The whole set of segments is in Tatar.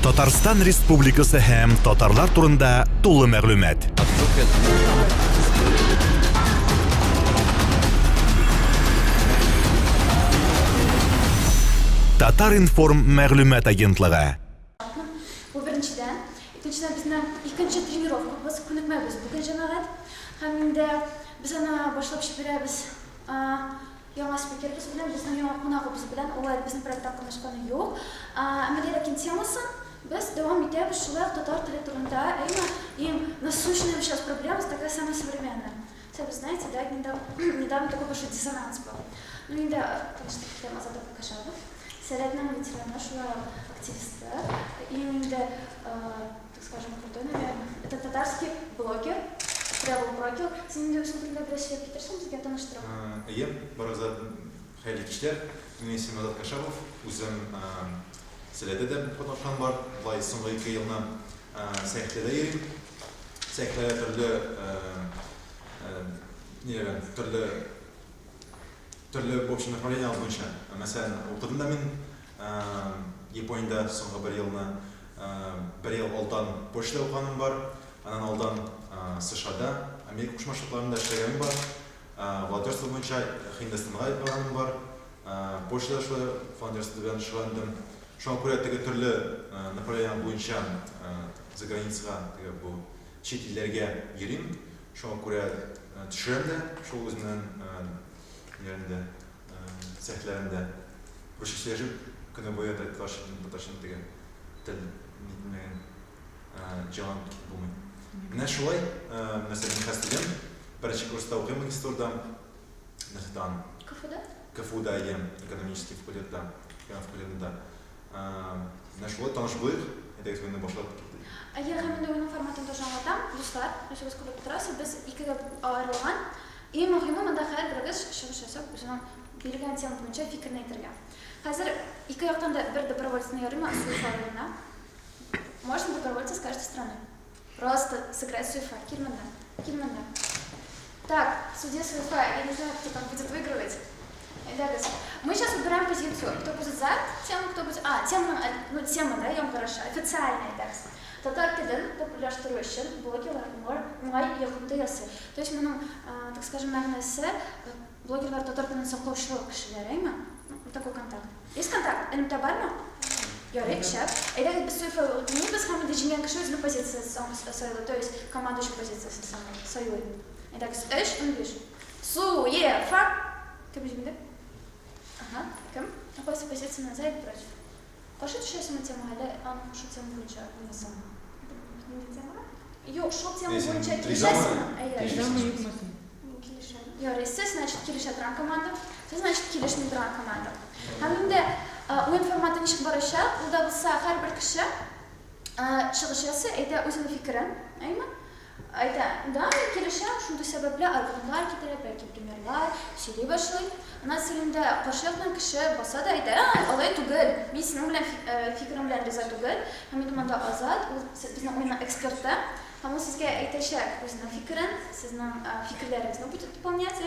Татарстан Республикасы һәм татарлар турында тулы мәгълүмат. Татар-информ мәгълүмат агентлыгы. Bu birinchidan, ikkinchidan bizni ikkinchi trenirovkamiz ko'nikmaymiz bugun jamoat. Hamda biz ana boshlab beramiz. Yangi spikerimiz bilan bizning yangi qonog'imiz bilan ular bizni proyektda qatnashgani yo'q. Ammo lekin temasi biz davom etamiz shular tatar tili turida. Им насущная сейчас проблема такая самая современная. Вы знаете, да, недавно такой большой диссонанс был. Ну и да, конечно, тема Азата Кашаров. Среднего ветерана шла активиста. И так скажем, крутой, наверное. Это татарский блогер, travel-блогер. С ним девушка Грасия Питерсон, с кем-то наш трав. Я бараза хайли кишлер. Мен исем Азат Кашаров. Үзем Селедеде поташкан бар. Былай соңгы 2 елна сәхтәдә йөрим. Сәхтәдә төрле общий направление буенча. Мәсәлән, утырында мин Япониядә соңгы 1 елны 1 ел алдан почта укыганым бар. Аннан алдан СШАда, Америка Кушма Штатларында эшләгәнем бар. Волонтерство буенча Һиндстанга барганым бар. Почта эшләре, волонтерство белән шөгыльләндем. Шуңа күрә теге төрле направление буенча за границага, бу чит илләргә йөрим. Шуңа күрә төшерәм дә, шул үзенең сәхтләрендә русчалашып, көне буе татарча теге тел нитмәгән җан булмый. Менә шулай, мәсәлән, хәстәдән беренче курста укыйм магистрда, Нәфтан. КФУда ем, экономический факультетта, Менә шулай таныш булыйк, әйдәгез менә башлап киттек. Я хәмдә уен форматын тоже аңлатам. Дуслар, мәшәбез күп торасы, без икегә аерылган. И мөһиме монда һәр берегез чыгыш ясап, үзенең биргән тема буенча фикерне әйтергә. Хәзер ике яктан да бер добровольцны ярыма суйфалына. Можно добровольца с каждой стороны. Просто сыграть суйфа. Кирманда. Так, судья суйфа, я не знаю, кто там будет выигрывать. Мы сейчас выбираем позицию, кто будет за тему, кто будет... тема, да, я вам хорошо, официальный текст. Татар тілін популярлаштыру блогерлар май якынды ясы. То есть моның, так скажем, мәгънәсе блогерлар татар тілін саклаучы кешеләр, такой контакт. Есть контакт? Элемтә бармы? Ярый, шәп. Әйдәгез без суйфа үтмибез, һәм инде җиңгән кеше үзенең позициясын сайлый, то есть командующий позициясын сайлый. Әйдәгез 3-15. Суйфа. Кем җиңде? Кем? Какой позиция за и против? Қашет шешім тема, әлі шу тема бойынша ойнасам. Жоқ, шу тема бойынша келешесің. Сіз, значит, келешетін команда. Сіз, значит, келешмейдірген команда. Әмінде ойын форматы нешік барыша, ұлда болса әр бір кіші шығышасы әйді өзінің фикірін. Ayda, da kelişəm, şunday səbəblə argumентlar gətirib, bəlkə примерлар, сөйлей башлый. Ана силində qarşı яктан кеше баса да әйтә, алай түгел. Мин синең белән фикерем белән риза түгел. Һәм инде монда Азат, ул безнең уенның эксперты. Һәм ул сезгә әйтәчәк үзенең фикерен, сезнең фикерләрегезне будет выполнять,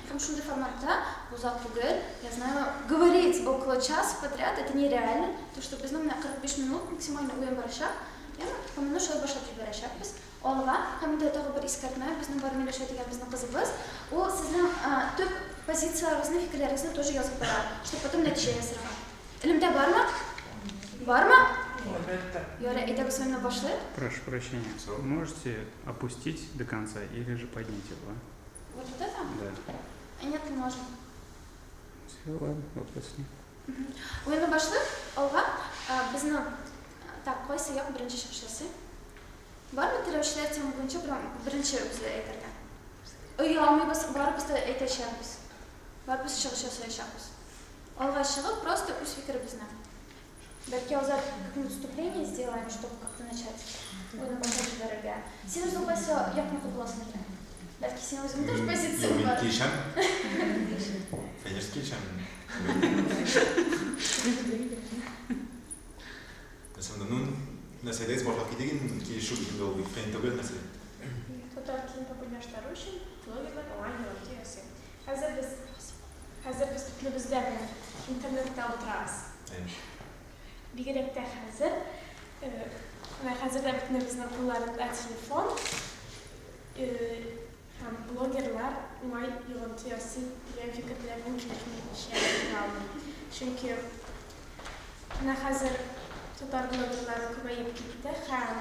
һәм шундай форматта узак түгел. Я знаю, говорить около часа подряд это нереально, то что безнең 45 минут максимально уен барачак. Һәм моны шулай башлап җибәрәчәкбез. Алга, һәм инде тагы бер искәртмә, безнең бар миләшә дигән безнең кызыбыз, ул сезнең төп позицияларыгызны, фикерләрегезне тоже язып бара, чтобы потом нәтиҗә ясарга. Элемдә бармы? Бармы? Ярый, әйдәгез уенны башлыйк. Прошу прощения, можете опустить до конца или же поднять его? Вот это? Да. Нет, не можем. Все, ладно, вопрос нет. Уенны башлыйк. Алга, безнең так, кайсы як беренче чыгышасы? Бармы тирәүчеләр тема буенча беренче үзләр әйтергә? Алмыйбыз, барыбыз да әйтәчәкбез. Барыбыз чыгыш ясаячакбыз. Алга чыгып, просто үз фикеребезне. Бәлки Азат какое-нибудь вступление сделаем, чтобы как-то начать. Уйны башлап җибәрергә. Син үзең кайсы якны кулласың икән? Бәлки син үзең дә позиция бар. Мин килешәм. Конечно, килешәм. Нәрсәдәгез башлап китегин, килешү бит ул кыен түгел нәрсә. Татар телен популярлаштыру өчен блогерлар онлайн ясый. Хәзер без төрлебездә интернетта утырабыз. Бигрәк тә хәзер Хәзер дә безнең кулларында телефон. Һәм блогерлар уңай йогынты ясый дигән фикерләрне килешми. Чөнки хәзер татар блогерлары күбәеп китте һәм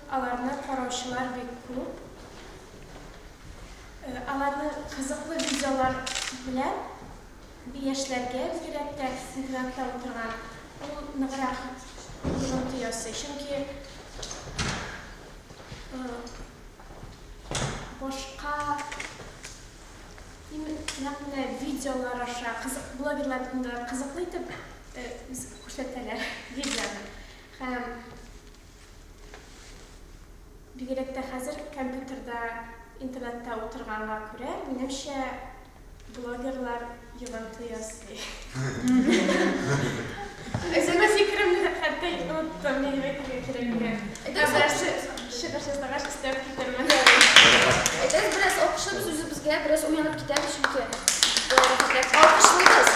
аларны караучылар бик күп. Аларны кызыклы видеолар белән яшьләргә бигрәк интернетта утырган ул ныграк йогынты ясый. Чөнки башка нәкъ видеолар аша блогерларның да кызыклы итеп күрсәтәләр видеоны. Һәм бигрәк тә хәзер компьютерда, интернетта утырганга күрә, минемчә блогерлар йогынты ясый. Әйтәгез фикеремне хәтта оныттым, нигә кирәк. Шыгырсыздагаш истәп китермен. Әйтәгез, бераз алкышлап үзебезгә, бераз уянып китәбез, чөнки алкышлыйбыз.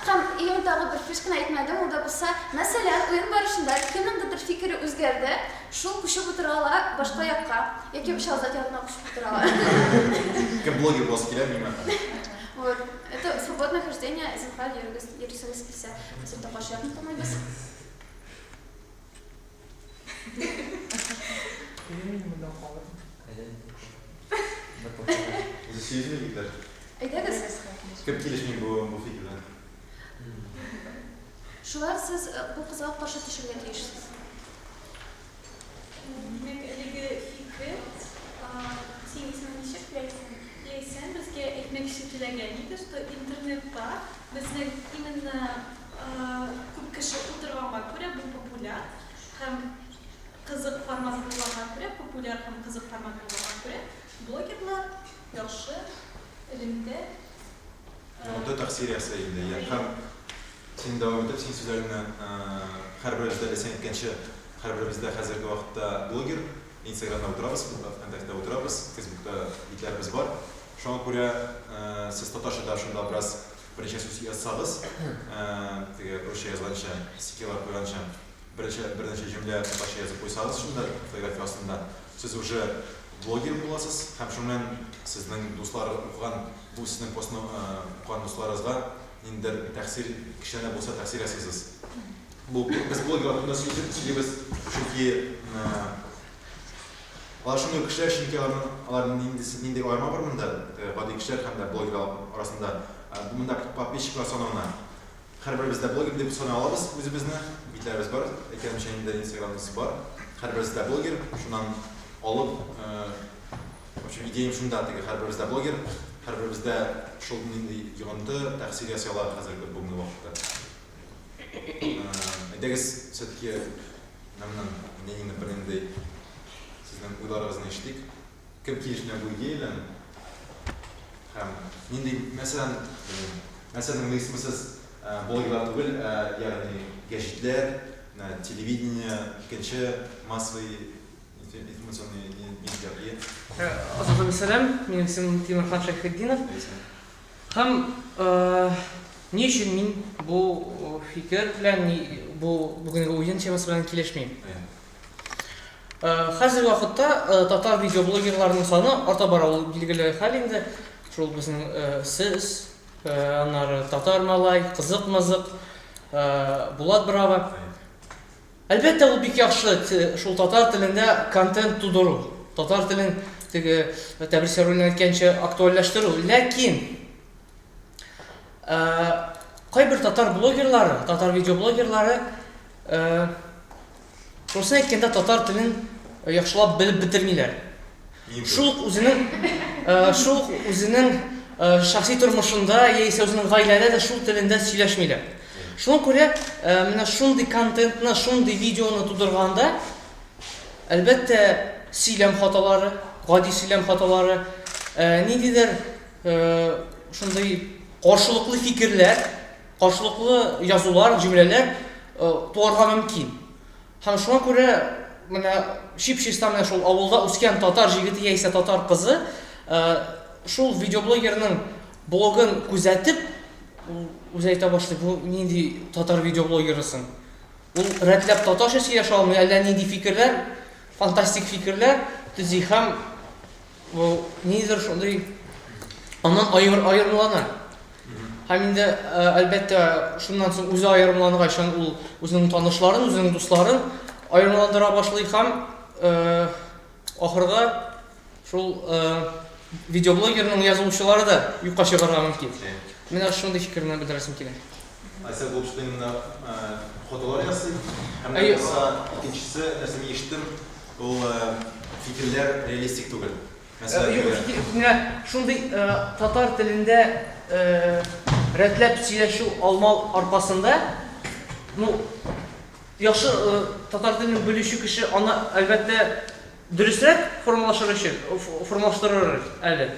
Һәм иң тагы бер фишканы әйтмәдем, ул да булса, мәсәлән, уен барышында кемнеңдер фикере үзгәрде, шул күчеп утыралар башка якка, яки шалзат ягына күчеп утыралар. Кем блогер буласы килә миңа? Вот. Это свободное хождение, ЗХ, Ерусалимская вся. Если такой шляпный, по-моему, Үзесезме гитләр? Әйдәгез. Кем килешми бу фикердән? Шулар сез бу кызга каршы төшәргә тиешсез. Безгә әйтмәкче теләгән иде, что интернетта безнең именно күп кеше утырганга күрә бу популяр һәм кызык формат булганга күрә, популяр һәм кызык формат булганга күрә, блогерлар яхшы элемдә Монда тәхсир ясый инде. Һәм син дәвам итеп, син сүзләреңне һәрберебездә дисәң иткәнче, һәрберебездә хәзерге вакытта блогер, Instagramда утырабыз, ВКонтактта утырабыз, Facebookта битләребез бар. Шуңа күрә сез татарчада шунда берничә сүз язсагыз, теге русча язганча, стикерлар куйганча, берничә җөмлә татарча язып куйсагыз, шунда фотография астында сез уже блогер буласыз, һәм шуннан сезнең дуслар укыган, бу сезнең постны укыган дусларыгызга ниндидер тәэсир, кичәнә булса тәэсир ясыйсыз. Бу без блогерлар турында сөйлибез, чөнки алар шундый кешеләр, чөнки аларның нинди айырма бар монда, гади кешеләр һәм дә блогерлар арасында. Монда подписчиклар санына һәрберебездә блогер дип саный алабыз үзебезне, битләребез бар, әйткәнчә инде Instagramыбыз бар. Һәрберебездә блогер, шуннан алып, в общем, идеям шунда, теге һәрберебездә блогер, һәрберебездә шул нинди йогынты, тәэсир ясыйлар хәзерге бүгенге вакытта. Әйдәгез, все-таки менә мнениеңне бернинди сезнең уйларыгызны ишетик. Кем килешмә бу идея һәм нинди, мәсәлән, мисез блогерлар түгел, ягъни гәҗитләр, телевидение, икенче массовый информационный медиа. Азатым сәлам, минем исемем Тимурхан Шайхетдинов. Һәм ни өчен мин бу фикер белән, бу бүгенге уен темасы белән килешмим? Хәзерге вакытта татар видеоблогерларның саны арта бара, ул билгеле хәл инде. Шул безнең сез, аннары Татар Малай, Кызык-мызык, Булат Брава. Әлбәттә, ул бик яхшы шул татар телендә контент тудыру, татар телен теге Тәбрис Яруллин әйткәнчә актуальләштерү. Ләкин кайбер татар блогерлары, татар видеоблогерлары шусын әйткәндә татар телен яхшылап белеп бетермиләр. Шул үзенең шәхси тормышында яисә үзенең гаиләдә дә шул телендә сөйләшмиләр. Шуңа күрә менә шундый контентны, шундый видеоны тудырганда әлбәттә сөйләм хаталары, гади сөйләм хаталары, ниндидер шундый каршылыклы фикерләр, каршылыклы язулар, җөмләләр туарга мөмкин. Һәм шуңа күрә менә чип-чиста менә шул авылда үскән татар җигете яисә татар кызы шул видеоблогерның блогын күзәтеп үзе әйтә башлый, бу нинди татар видеоблогерысың. ул рәтләп татарча сөйләшә алмый, әллә нинди фикерләр, фантастик фикерләр төзи һәм нидер шундый аннан аерымлана. Һәм инде әлбәттә шуннан соң үзе аерымлангач ул үзенең танышларын, үзенең дусларын аерымландыра башлый һәм ахырга шул видеоблогерның язучылары да юкка чыгарга мөмкин. Менә шундый фикерне белдерәсем килә. Айса бұл үшін именно фотолар ясый. Һәм икенчесе нәрсәне ишеттем, ул фикерләр реалистик түгел. Менә шундый татар телендә рәтләп сөйләшү алмау аркасында, яхшы татар телен белүче кеше аны әлбәттә дөресрәк формалаштырыр әле.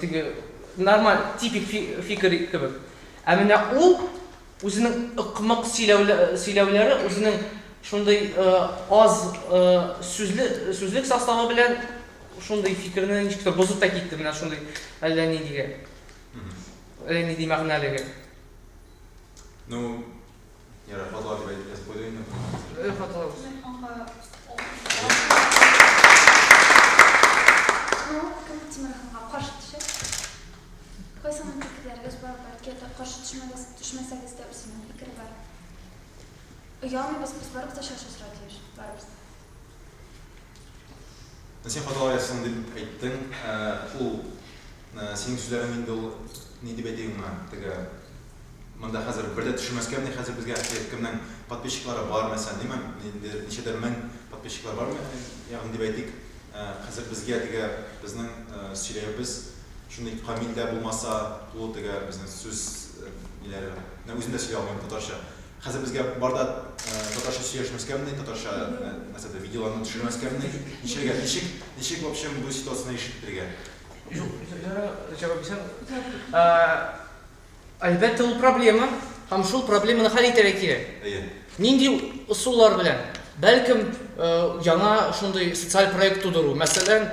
Теге нормаль типик фикер кебек. Ә менә ул үзенең ыкмак сөйләүләре, үзенең шундый аз сүзлек составы белән шундый фикерне ничектер бозып та китте, менә шундый әллә нидигә. Әллә нинди мәгънәлегә. Ну, яра фотолар дип әйтеп куйды инде. Фотолар. Кем Тимерханга каршы төшә? Кайсының фикерләрегез бар, бәлки каршы төшмәсәгез дә үзенең фикере бар. Ягъни без барып та шашырга тиеш, барыбыз. Сен фотолар ясың дип әйттең, ул синең сүзләрең инде ул ни дип әйтәйемме, теге монда хәзер бердә төшермәскә менә хәзер безгә кемнең подписчиклары бар мәсәлән, димәм, ничәдер мең подписчиклар бармы? Ягъни дип әйтик, хәзер безгә теге безнең сөйләбез шундый камилдә булмаса, ул теге безнең сүз ниләре, үзем дә сөйләй алмыйм татарча. Хәзер безгә барда татарча сөйләшмәскә менә, татарча мәсәлән видеоларны төшермәскә менә, ничек в общем бу ситуацияны ишетергә? Җавап бирсәм, әлбәттә ул проблема, һәм шул проблеманы хәл итәргә кирәк. Нинди ысуллар белән? Бәлкем яңа шундый социаль проект тудыру, мәсәлән,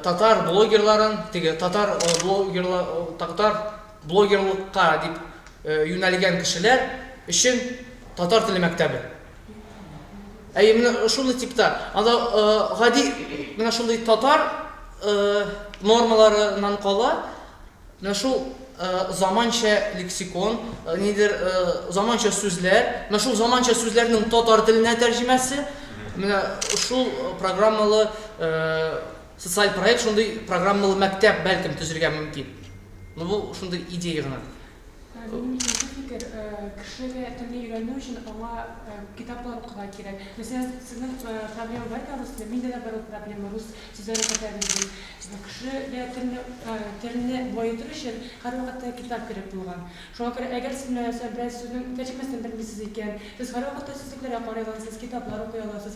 татар блогерларын, теге татар блогерлыкка дип юнәлгән кешеләр өчен татар теле мәктәбе. Менә шундый типта, анда гади менә шундый татар нормаларынан кала, менә шул заманча лексикон, нидер заманча сүзләр, менә шул заманча сүзләрнең татар теленә тәрҗемәсе, менә шул программалы социаль проект, шундый программалы мәктәп бәлкем төзергә мөмкин. Бу шундый идея гына. Фикер кешегә телне өйрәнү өчен аңа китаплар укырга кирәк. Мәсәлән, сезнең проблема бар икән, миндә дә бар проблема, рус сүзләре күтәрелде. Кешегә телне байытыр өчен һәрвакытта китап кирәк булган. Шуңа күрә әгәр сез мәсәлән бераз сүзнең тәрҗемәсен белмисез икән, сез һәрвакытта сүзлекләргә карый аласыз, китаплар укый аласыз.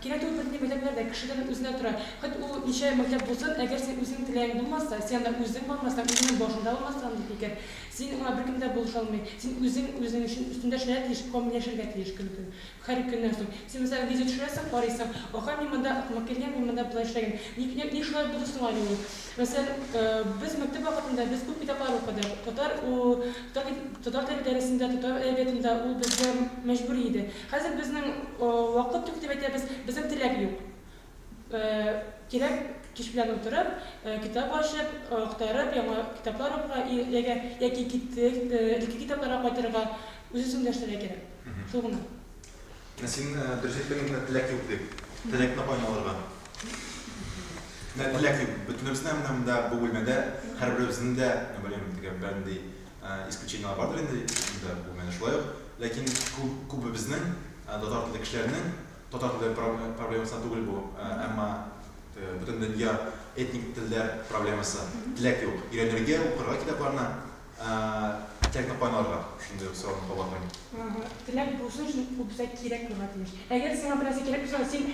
Кирәк түгел бер мәктәпләрдә кешедән үзенә тора. Хәт ул ничә мәктәп булсын, әгәр син үзең теләгән булмаса, син анда үзең бармасаң, үзеңнең башында булмасаң дип икән. Син уңа бер кемдә булыша алмый. Син үзең өчен өстендә эшләргә тиеш, коммуникашергә тиеш көн. Һәр көннән соң. Син мәсәлән видео төшерәсең, карыйсың. Аха мин монда укмак килгән, мин монда булай эшләгән. Ни шулай булды соң әле? Мәсәлән, без мәктәп вакытында без күп китаплар укыдык. Татар теле дәресендә, татар әдәбиятында ул безгә мәҗбүри иде. Хәзер безнең вакыт юк дип әйтәбез, безнең теләк юк. Кирәк кич белән утырып, китап ачып, актарып, яңа китаплар укырга, яки киттек, ике китапларга кайтырга үзең дәштерә кирәк. Шул гына. Син дөреслекләреңне теләк юк дип, теләкне кайналырга. Теләк юк. Бөтенебезнең монда бу бүлмәдә һәрберебезнең дә, беләм, теге бәндәй исключениялар бардыр инде, бу менә шулай ук. Ләкин күбебезнең татар телле кешеләрнең татар теле проблемасы түгел бу, әмма бөтен дөнья этник телләр проблемасы. Теләк юк. Өйрәнергә, укырга китапларны, теләкне кайнарга. Шундый сорау кабатлыйм. Теләк булсын өчен күпсә кирәк булырга тиеш. Әгәр сиңа бераз кирәк булса, син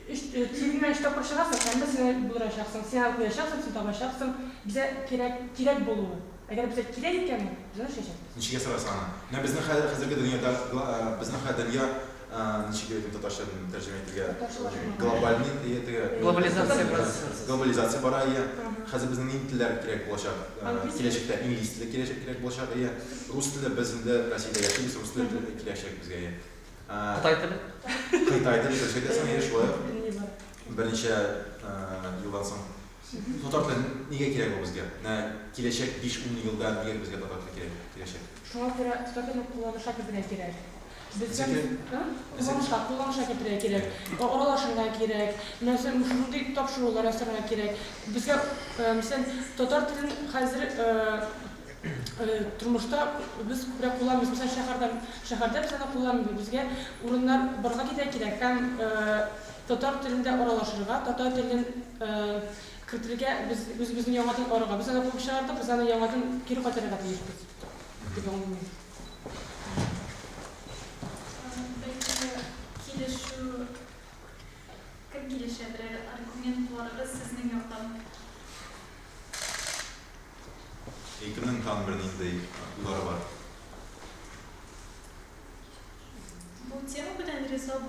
Тилмен штаб прочарасың, һәм син булачаксың, син алып син табачаксың, безгә кирәк булуы. Әгәр безгә кирәк икән, без эшләячәкбез. Ничек сорасың аны? Менә безнең хәзерге дөньяда, безнең дөнья ничего не татарчадан тәрҗемә итәргә Татарчалашма. глобальный Глобализация процессы. глобализация бара ия. Хәзер безнең нинди телләр кирәк булачак? Киләчәктә инглиз теле кирәк булачак ия. Рус теле без инде Россиядә яшибез, рус теле кирәк безгә ия. Кытай теле. Кытай теле кирәк ия шулай. Bilmiyorum. Берничә елдан соң татар теле нигә кирәк бу безгә? Киләчәк 5-10 елда нигә безгә татар теле кирәк? Киләчәк. Шуңа күрә татарчаны кулланышка китерә кирәк. Безгә Безгә- кулланышка китерә кирәк. Аралашырга кирәк. Мәсәлән, шундый тапшырулар ясарга кирәк. Безгә мәсәлән татар телен хәзер тормышта без күбрәк кулланмыйбыз. Мәсәлән, шәһәрдә без аны кулланмыйбыз. Безгә урыннар барга кирәк һәм татар телендә аралашырга, татар телен кертергә без безнең яңадан арыга. Без аны куып чыгардык, без аны яңадан кире кайтарырга тиешбез. Дип уйлыйм. Belki kileşu, kim kileşedir argümanlarınız sizin yoktan. 2001 нинди юллары бар. Bu tema bilen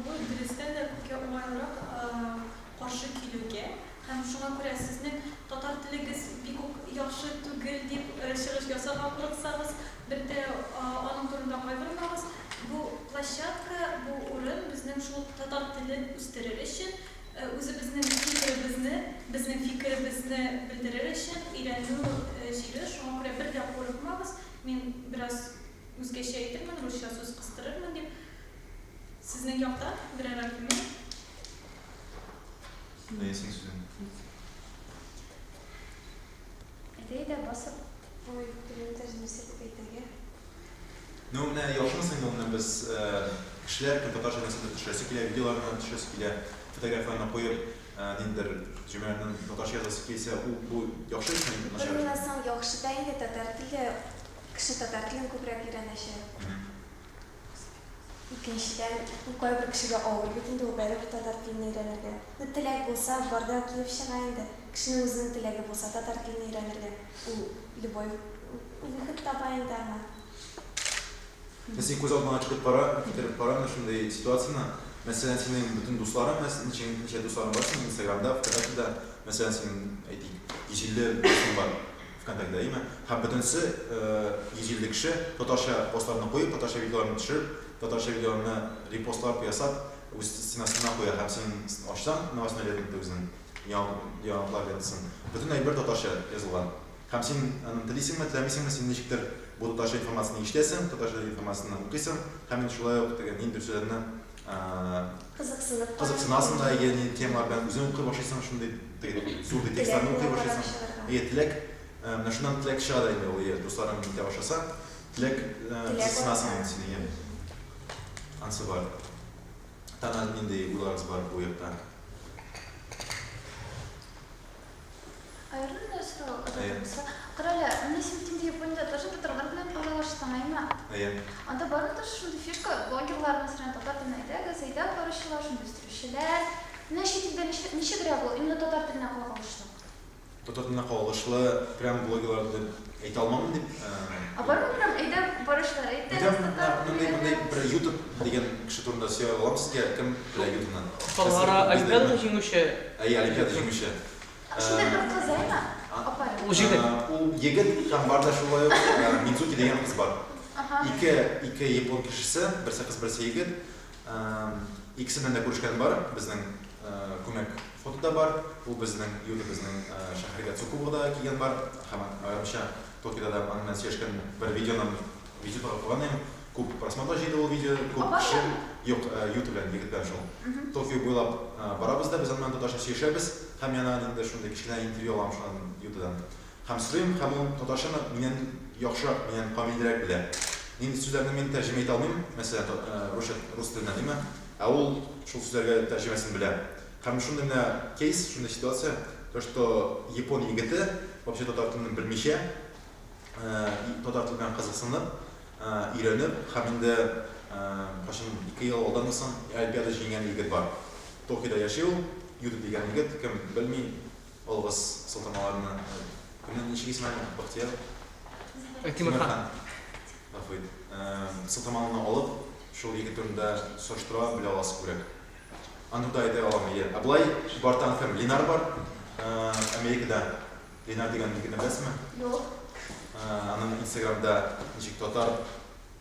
bu dürüstten de köke olarak karşı kilöge. Hem şuna göre sizin tatar tiliniz bir yaxşı tügül deyip çıkış yasağa bıraksanız bir de onun turunda kaybolmamız. Bu площадка, bu урын bizning şu tatar tilini üstürer için, o'zi bizning fikrimizni bildirir için ilerliyor şeyler. Şuna göre bir de qo'rqmamiz. Men biraz o'zgacha aytaman, ruscha so'z qistirarman deb. Sizning yoqda biror argument? Нәйсең сүзен. Әйтәй дә басып. Ой, телен тәрҗемәсе дип әйтергә. Ну, менә яхшымы соң без кешеләр татарча нәрсәдә төшәсе килә, видеоларны төшәсе килә, фотографияларны куеп, ниндидер җөмләләрне татарча язасы килсә, бу яхшы икән, Бер начар. уйласаң, яхшы да инде татар теле, кеше татар телен күбрәк өйрәнәчәк. Икенчедән, кайбер кешегә авыр бит инде ул бәлки татар телен өйрәнергә. Теләк булса, барда килеп чыга инде. Кешенең үзенең теләге булса, татар телен өйрәнергә. Ул любой вихет таба инде аңа. Син күз алдына чыгып бара, китереп бара шундый ситуацияны. Мәсәлән, синең бөтен дусларың, мәсәлән, ничә дусларың бар синең Инстаграмда, ВКонтактеда, мәсәлән, син әйтик, 150 дустың бар ВКонтактеда, әйме? Һәм бөтенсе 150 кеше татарча постларны куеп, татарча видеоларны төшереп, татарча видеоларны репостлап ясап, үз стенасына куя, һәм син ачсаң, новостной лентада үзенең яңалыклар лентасын. Бөтен әйбер татарча язылган. Һәм син аны телисеңме, теләмисеңме, син ничектер бу татарча информацияны ишетәсең, татарча информацияны укыйсың, һәм шулай ук ниндидер сүзләрне кызыксынасың да, ягъни темалар белән үзең укый башлыйсың, шундый зур текстларны укый башлыйсың. Теләк, менә шуннан теләк чыга да инде ул, дусларың итә башласа, теләк кызыксынасың сине. Ансы бар. Тана нинди уйларыңыз бар бу якта? Аерым да сорау. Короле, менә син инде Япониядә тоже татарлар белән аралашсаң, әйме? Анда барыдыр шундый фишка, блогерлар, мәсәлән, татар теленә әйтәгез, әйдә баручылар, шундый үстерүчеләр. Менә чит илдә ничегрәк ул, именно татар теленә калышлы. Татар теленә калышлы прям блогерлар дип әйтә алмам дип. Бармы прям әйдә баручылар, әйтәгез татар теленә. Бер YouTube дигән кеше турында сөйләп алам сезгә, кем белә YouTube'нан. Баллара Олимпиада җиңүче. Олимпиада җиңүче. Шундай бер кыз әйме? Апа. Ул җигет. Ул егет һәм бар да шулай ук Мидзуки дигән кыз бар. Ике япон кешесе, берсе кыз, берсе егет. Икесеннән дә күрешкән бар, безнең күмәк фотода бар. Ул безнең безнең шәһәргә Цукубада килгән бар. Һәм аерымча Токиода да аны сөйләшкән бер видеоны таралган. Күп просмотр җыйды ул видео, күп кеше. Юк, YouTube-дан егетләр шул. Токио буйлап барабыз да, без аны татарча сөйләшәбез. Һәм яна инде шундый кешеләр интервью алам шуннан YouTube-дан. Һәм сорыйм, һәм ул татарчаны миннән яхшы, миннән камилрәк белә. Нинди сүзләрне мин тәрҗемә итә алмыйм, мәсәлән, рус теленә димме, ә ул шул сүзләргә тәрҗемәсен белә. Һәм шундый менә кейс, шундый ситуация, то что япон егете вообще татар телен белмичә, татар теленә кызыксынып, өйрәнеп, һәм инде кашын 2 ел алданмыйсың, Олимпиада җиңгән егет бар. Токиода яши ул, YouTube дигән егет, кем белми, алгыз сылтамаларны. Кемнән ничек исеме Бахтияр? Тимерхан. Сылтамаларны алып, шул ике турында сораштыра белә аласы күрәк. Аны да әйтә алам ие. Аблай бартан һәм Линар бар. Америкада Линар дигән егетне беләсезме? Юк. Аның Инстаграмда ничек татар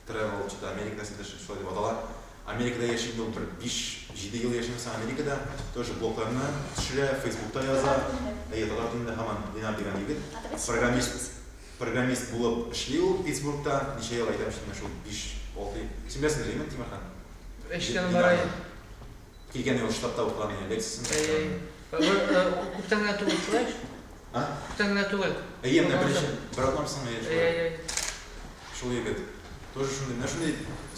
travel чыта Америкада сидеш шулай дип атала. Америкада яши ул 5-7 ел яшәмәсә Америкада тоже блогларны төшерә, Facebookта яза. Татар телендә һаман Линар дигән егет. Программист булып эшли ул Питтсбургта. Ничә ел әйтәм шул 5-6. Син беләсеңме, Лимон Тимерхан? Эштән бара. Килгән ел штатта укыган лекциясын. Күптән генә түгел шулай. Күптән генә түгел. Менә бер атламсың шул егет. Тоже шундай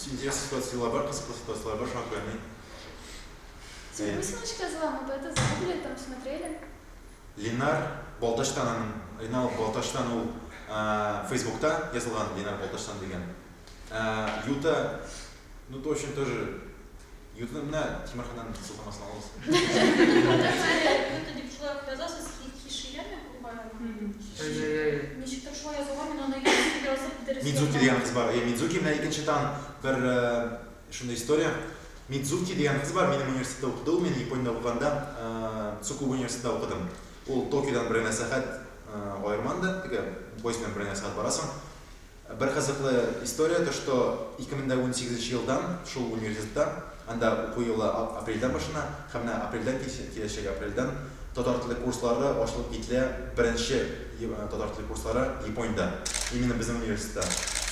интересный ситуациялар бар, кызыклы ситуациялар бар, шуңа күрә. Ссылочка зала, мы бы это загуглили, там смотрели. Линар Балташтан ул Facebook'ta yazılgan Линар Балташтан дигән. Юта, ну точно тоже Юта менә Тимерханнан сылтамасын алабыз. Юта дип шулай язасыз, хишияме курбан. Ничектер шулай язылган, мен аны язып дөрес. Мидзуки дигән кыз бар. Мидзуки менә икенче тан бер шундай история. Мидзуки дигән кыз бар, минем университетта укыды, мен Япониядә укыганда Цуку университетта укыдым. Ул Токиодан бер сәгать аерманда, теге поезддан бер сәгать барасың. Бер кызыклы история, то что 2018 елдан шул университетта анда уку елы апрельдән башына, һәм апрельдән киләчәк апрельдән татар теле курслары ачылып китә. Беренче татар теле курслары Япониядә. Именно безнең университетта,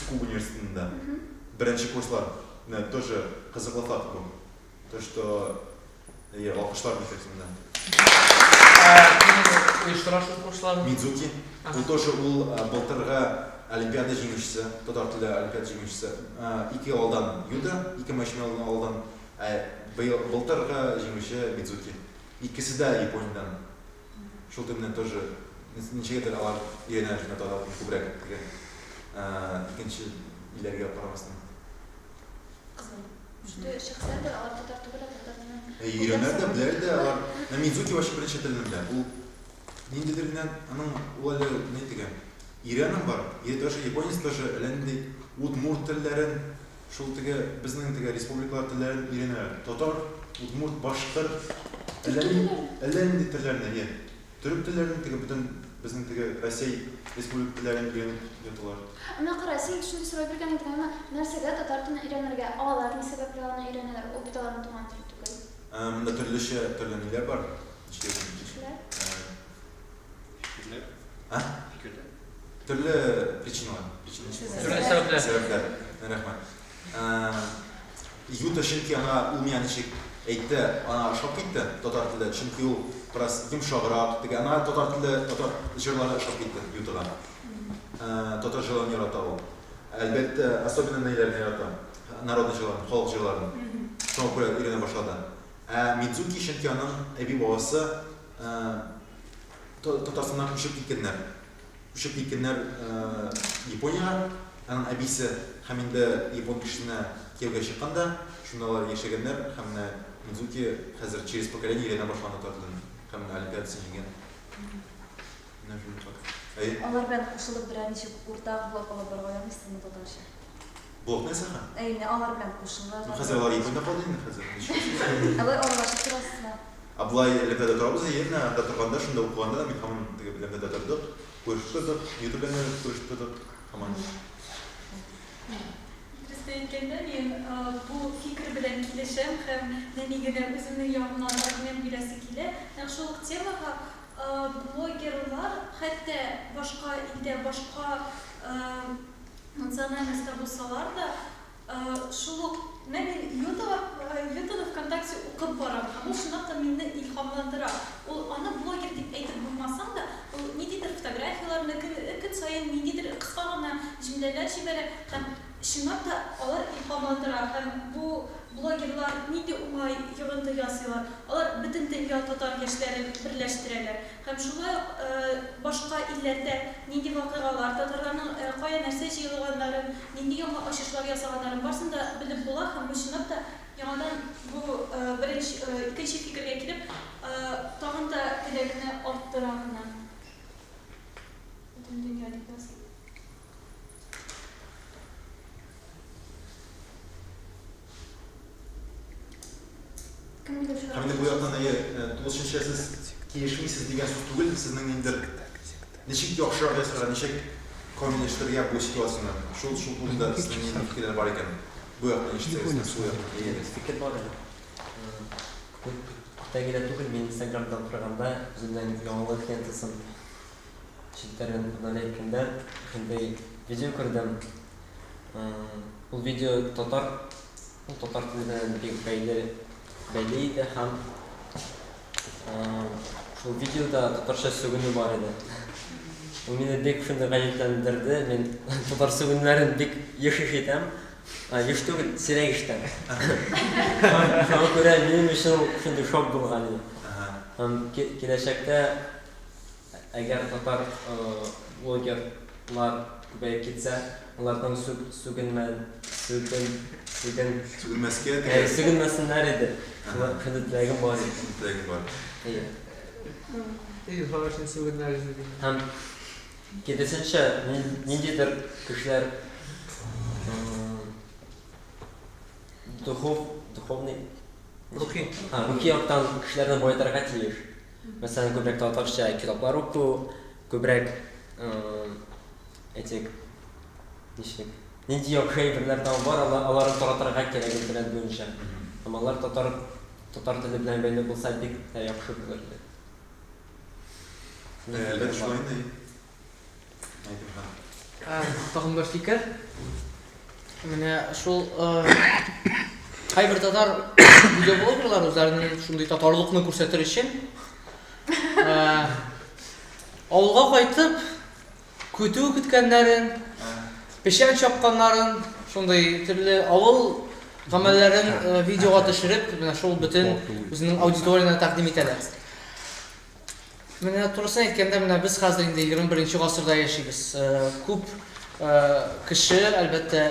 Цуку университетында. Беренче курслар. Тоже кызыклы факт бу. То что алкышлар мектебендә. Оештырашын курслар. Мидзуки. Ул тоже ул былтыргы Олимпиада җиңүчесе, татар теле Олимпиада җиңүчесе. 2 елдан Юта, 2 машиналардан алдан. Былтыргы җиңүче Мидзуки. Икесе дә Япониyaдан. Шул төбеннән тоже ничегәдер алар өйрәнә шуны татар күбрәк. Икенче илләргә карамастан. Что шәхсән дә алар татар түгел, татарның. Өйрәнә дә, белә дә алар. Мидзуки вообще беренче телне белә. Ул ниндидер генә аның ул әле ни дигән Иран бар. Тоже японец тоже әлләнди удмурт телләрен, шул теге безнең теге республикалар телләрен өйрәнә. Татар, удмурт, башкыр, әлләнди телләрне, төрек телләрен теге бөтен безнең теге Россия республика телләрен өйрәнеп яталар. Ана карасың, шундый сорау биргән идем, нәрсәгә татар телен өйрәнергә алар ни сәбәпле аны өйрәнәләр? Ул бит аларның туган теле түгел. Монда төрлечә төрләнүләр бар. Төрле причиналар. Төрле сәбәпләр. Рәхмәт. Юта чөнки ана ул миңа ничек әйтте, ана ошап китте татар теле, чөнки ул бераз йомшаграк, теге ана татар теле, татар җырлары ошап китте Ютага. Татар җырларын ярата ул. Әлбәттә, особенно нәйләрне ярата. Народный җырларын, халык җырларын. Шуңа күрә өйрәнә башлады. Мидзуки чөнки аның әби бабасы Татарстаннан күчеп киткәннәр. Күчеп киткәннәр Япониягә. Аның әбисе һәм инде япон кешесенә кияүгә чыкканда, шундалар яшәгәннәр һәм Мидзуки хәзер через поколение өйрәнә башлаган татар телен һәм олимпиадасы җиңгән. Алар белән кушылып берәр ничек уртак блок алып барырга ярыйсызмы татарча? Блок нәрсәгә? Алар белән кушылырга. Хәзер алар Япониядә калды инде хәзер. Алар аралашып торасызмы? Аблай Олимпиадада торабыз, янә анда торганда шунда укыганда да мин һаман теге Олимпиадада тордык. Күрешеп тордык, Ютубта күрешеп тордык һаман. Әйткәндә мен бу фикер белән килешәм һәм нәни генә үземнең ягымнан аргумент бирәсе килә. Шул темага блогерлар хәтта башка илдә, башка национальностьта булсалар да, шул мен Ютада ВКонтакте укып барам. Ул шундый да мине илһамландыра. Ул аны блогер дип әйтеп булмасаң да, ул ниндидер фотографияларны көн саен ниндидер кыска гына җөмләләр җибәрә һәм шундый да алар илһамландыра. Һәм бу блогерлар нинди уңай йогынты ясыйлар. Алар бөтен дөнья татар яшьләрен берләштерәләр. Һәм шулай ук башка илләрдә нинди вакыйгалар, татарларның кая нәрсә җыелганнарын, нинди яңа ачышлар ясаганнарын барсын да белеп була һәм шундый да яңадан бу беренче икенче фикергә килеп, тагын да теләгенә арттыра гына. Бөтен дөнья дип ясый. Кемнедер Һәм шулай. инде бу яктан тулысынча сез тиешмисез дигән сүз түгел, сезнең инде ничек яхшырак ясарга, ничек камилләштерергә бу ситуацияне. Шул турында сезнең нинди фикерләр бар икән? Бу яктан ишетсәгез, су яктан. Fikir var ya. Тәгелә түгел, мин Instagram'dan торганда, үземнең яңалык лентасын читтәрен күргәндә, шундый видео күрдем. Ул видео татар теленә бик бәйле иде һәм шул видеода татарча сүгенү бар иде. Ул мине бик шундый гаҗәпләндерде. Мин татар сүгенүләрен бик еш ишетәм. Еш түгел, сирәк ишетәм. Шуңа күрә минем өчен шундый шок булган иде. Һәм киләчәктә әгәр татар блогерлар күбәйеп китсә, улардан сүгенмәсеннәр иде. Шундый теләгем бар иде. Һәм киресенчә, ниндидер кешеләр духовный рухи яктан кешеләрне байтарга тиеш. Мәсәлән, күбрәк татарча китаплар уку, күбрәк этик ничек нинди яхшы әйберләр бар, аларны таратырга кирәк интернет буенча. Һәм алар татар теле белән бәйле булса бик яхшы булыр иде. Әлбәттә шулай инде. Тагын бер фикер. Менә шул кайбер татар видеоблогерлар үзләренең шундый татарлыкны күрсәтер өчен авылга кайтып көтү көткәннәрен, пешән чапканнарын, шундый төрле авыл гамәлләрен видеога төшереп, менә шул бөтен үзенең аудиториясына тәкъдим итәләр. Менә турысын әйткәндә, менә без хәзер инде 21 гасырда яшибез. Күп кеше, әлбәттә,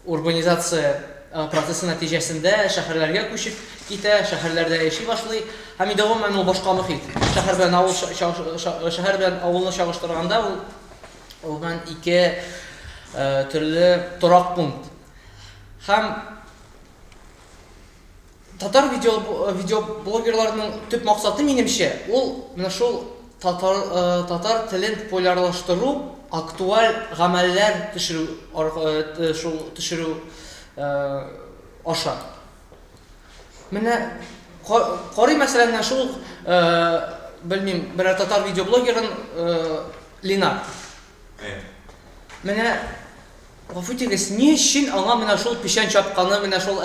урбанизация процессы нәтиҗәсендә шәһәрләргә күчеп китә, шәһәрләрдә яши башлый. Һәм дәвамән ул башка мөхит. Шәһәр белән авылны чагыштырганда, ул белән ике төрле торак пункт. Һәм татар видеоблогерларның төп максаты минемчә, ул менә шул татар телен популярлаштыру, актуаль гамәлләр төшерү аша. Менә карый мәсәлән шул белмим, бер татар видеоблогерын Линар. Менә гафу итегез, ни өчен аңа менә шул пешән чапканы, менә шул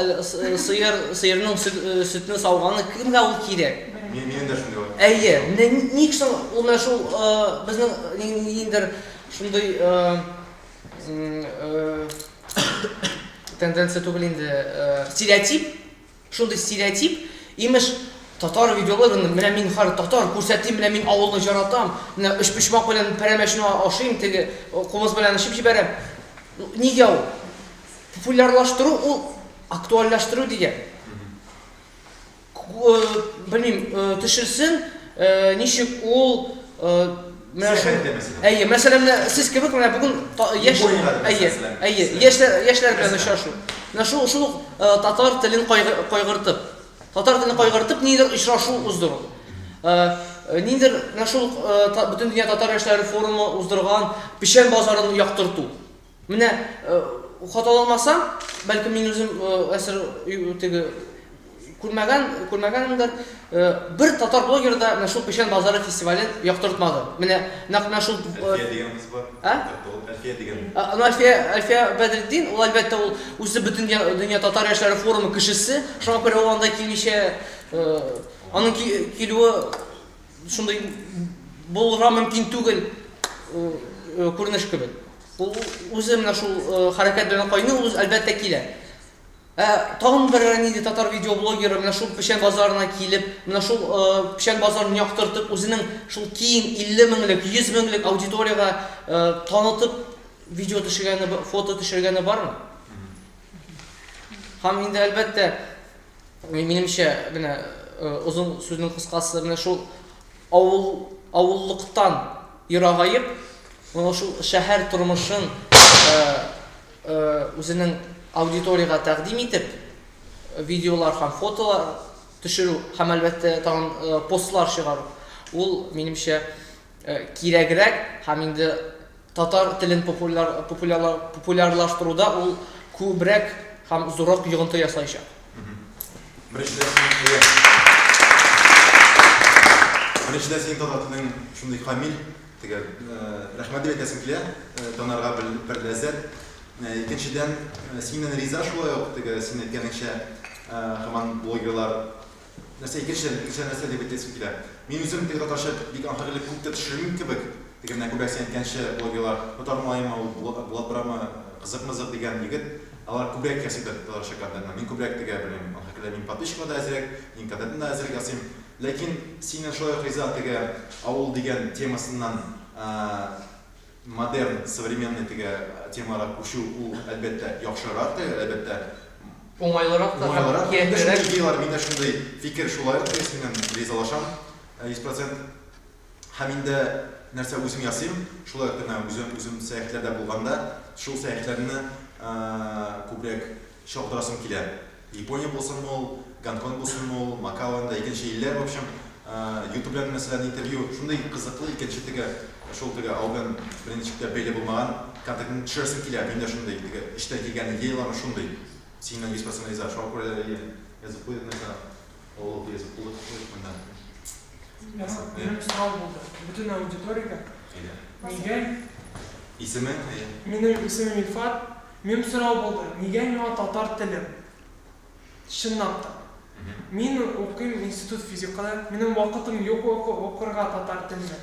сыерның сөтне сауганы кемгә ул кирәк? Минем дә шундый бар. Әйе, ник соң ул менә шул безнең ниндидер шундый тенденция түгел инде, стереотип, шундый стереотип, имеш татар видеоларын менә мин татар күрсәтим, менә мин авылны яратам, менә өч почмак белән пәрәмәчне ашыйм, теге кубыз белән ишеп җибәрәм. Нигә ул? Популярлаштыру, ул актуальлаштыру дигән. Белмим, төшерсен, ничек ул менә әйе, мәсәлән, сез кебек менә бүген яшьләр белән очрашу. Менә шул татар телен кайгыртып, нидер очрашу уздыру. Нидер менә шул бөтен дөнья татар яшьләре форумы уздырган пешән базарын яктырту. Менә хаталамасам, бәлкем мин үзем әсер теге күрмәгәндер, бер татар блогер да менә шул пешән базары фестивален яктыртмады. Менә шул Әлфия дигәнбез бар. Әлфия дигән. Әлфия Бәдретдин, ул әлбәттә ул үзе бөтен дөнья татар яшьләре форумы кешесе, шуңа күрә ул анда килмичә, аның килүе шундый булырга мөмкин түгел күренеш кебек. Ул үзе менә шул хәрәкәт белән кайный, ул әлбәттә килә. Тагын бер нинди татар видеоблогеры менә шул пешән базарына килеп, менә шул пешән базарын яктыртып, үзенең шул киң 50 меңлек, 100 меңлек аудиторияга танытып видео төшергәне, фото төшергәне бармы? Һәм инде әлбәттә минемчә менә узын сүзнең кыскасы менә шул авыллыктан ерагайып, менә шул шәһәр тормышын үзенең аудиторияга тәкъдим итеп, видеолар һәм фотолар төшерү һәм әлбәттә тагын постлар чыгару. Ул минемчә кирәгрәк һәм инде татар телен популярлаштыруда ул күбрәк һәм зуррак йогынты ясаячак. Беренчедән син татар теленең шундый камил, рәхмәт дип әйтәсем килә, танарга бер ләззәт. Икенчедән синнән риза шулай ук, син әйткәнеңчә, һәман блогерлар икенче нәрсә дип әйтәсем килә. Мин үзем татарча бик аңкырлык күп төшермим кебек, менә күбрәк син әйткәнчә блогерлар татармаймы, Булат барамы, кызык-мызык дигән егет, алар күбрәк ясыйдыр татарча контентны. Мин күбрәк белмим, аңкырлык мин подписчикка да әзрәк, мин контентны да әзрәк ясыйм. Ләкин синнән шулай ук риза авыл дигән темасыннан модерн, современный темаларга күчү ул әлбәттә яхшырак, әлбәттә Уңайлырак та һәм киертерәк. Миндә шундый фикер шулай ук, синнән ризалашам 100%. Һәм инде нәрсә үзем ясыйм, шулай ук үзем сәяхәтләрдә булганда, шул сәяхәтләрне күбрәк чагылдырасым килә. Япония булсын ул, Гонконг булсын ул, Макао да икенче илләр, в общем, YouTube белән мәсәлән интервью шундый кызыклы икенче шул алган беренчелектә бәйле булмаган контентны төшерәсем килә. Миндә шундый эштән килгән идеялар шундый. Синнән 100% риза. Шуңа күрә язып куйдым нәрсә. Ул язып куйдым монда. Минем сорау булды. Бүтән аудиториягә. Нигә? Исеме? Минем исемем Илфат. Минем сорау булды. Нигә миңа татар телем? Чынлап та. Мин укыйм институт физикада. Минем вакытым юк укырга татар телен.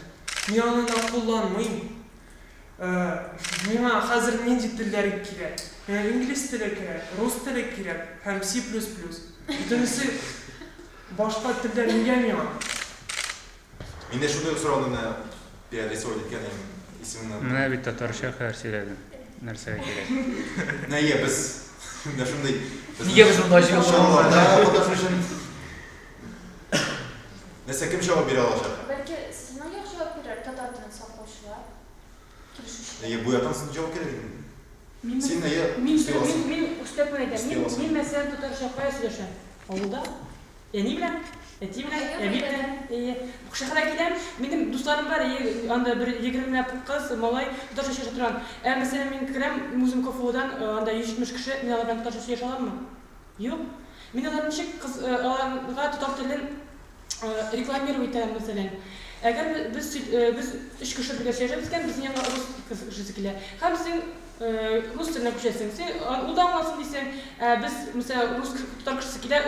Мин аны кулланмыйм. Миңа хәзер нинди телләр кирәк? Инглиз теле кирәк, рус теле кирәк һәм C++. Бөтенесе башка телләр нигә миңа? Миндә шундый сорауны перерисовать иткән исеменнән. Менә бит татарча хәр сөйләдем. Нәрсәгә кирәк? Нәйе без менә шундый. Нигә без монда җыелышабыз? Нәрсә кем җавап бирә алачак? Бәлки сиңа яхшы җавап бирер татар телен саклаучылар. Нәйе бу ятан син җавап кирәк. Мин үстәп әйтәм. Мин мәсәлән татарча кая сөйләшәм? Авылда? Әни белән, әти белән, әби белән. Шәһәргә киләм. Минем дусларым бар, анда бер 20 кыз, малай татарча сөйләшә торган. Мәсәлән, мин керәм үзем КФУдан, анда 170 кеше, мин алар белән татарча сөйләшә аламмы? Юк. Мин аларны ничек аларга татар телен рекламировать итәм мәсәлән. Әгәр без 3 кеше бергә сөйләшәбез икән, безнең янга рус кешесе килә. Һәм син рус теленә күчәсең, ул да аңласын дисең, без мәсәлән рус татар кешесе килә,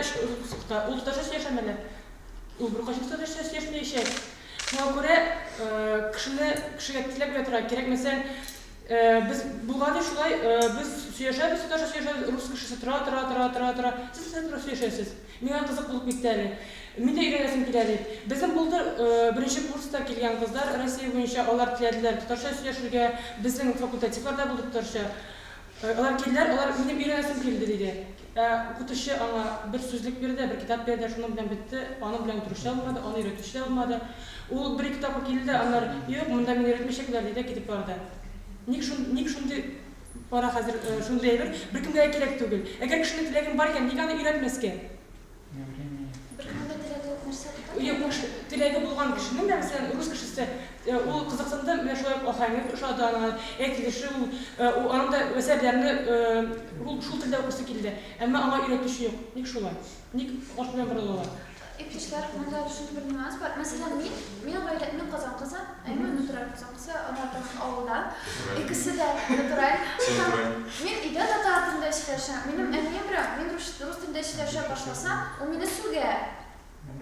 ул татарча сөйләшәмәләр. Ул бер кайчан татарча сөйләшмәячәк. Шуңа күрә кешегә теләп бирә торырга кирәк. Мәсәлән, biz булганда шулай, без сөйләшәбез, татарча сөйләшәбез, рус кешесе тора. Сез татарча сөйләшәсез. Миңа кызык булып китте әле. Мин дә өйрәнәсем килә дип. Безнең булды беренче курста килгән кызлар Россия буенча алар теләделәр татарча сөйләшергә, безнең факультативларда булды татарча. Алар килделәр, алар минем өйрәнәсем килде диде. Укытучы аңа бер сүзлек бирде, бер китап бирде, шуның белән бетте. Аның белән утырышта булмады, аны өйрәтүче дә булмады. Ул бер китапка килде, алар юк, монда мине өйрәтмәячәкләр диде, китеп барды. Ник шундый бара хәзер шундый әйбер беркемгә кирәк түгел. Әгәр кешенең теләге бар икән, ник аны өйрәтмәскә? Юк, теләге булган кешенең дә, мәсәлән, рус кешесе, ул кызыксынды, менә шулай ахаңы ошады аңа, әйтелеше, ул аның да мәсьәләләрне шул телдә укысы килде. Әмма аңа өйрәтүче юк. Ник шулай? Ник аш белән борылалар? Иптәшләр, монда шундый бер нюанс бар. Мәсәлән, мин Казан кызы, мин натураль Казан кызы, анардан авылдан. Икесе дә натураль. Мин өйдә татар телендә сөйләшәм. Минем әнием белән мин рус телендә сөйләшә башласам, ул мине сүгә.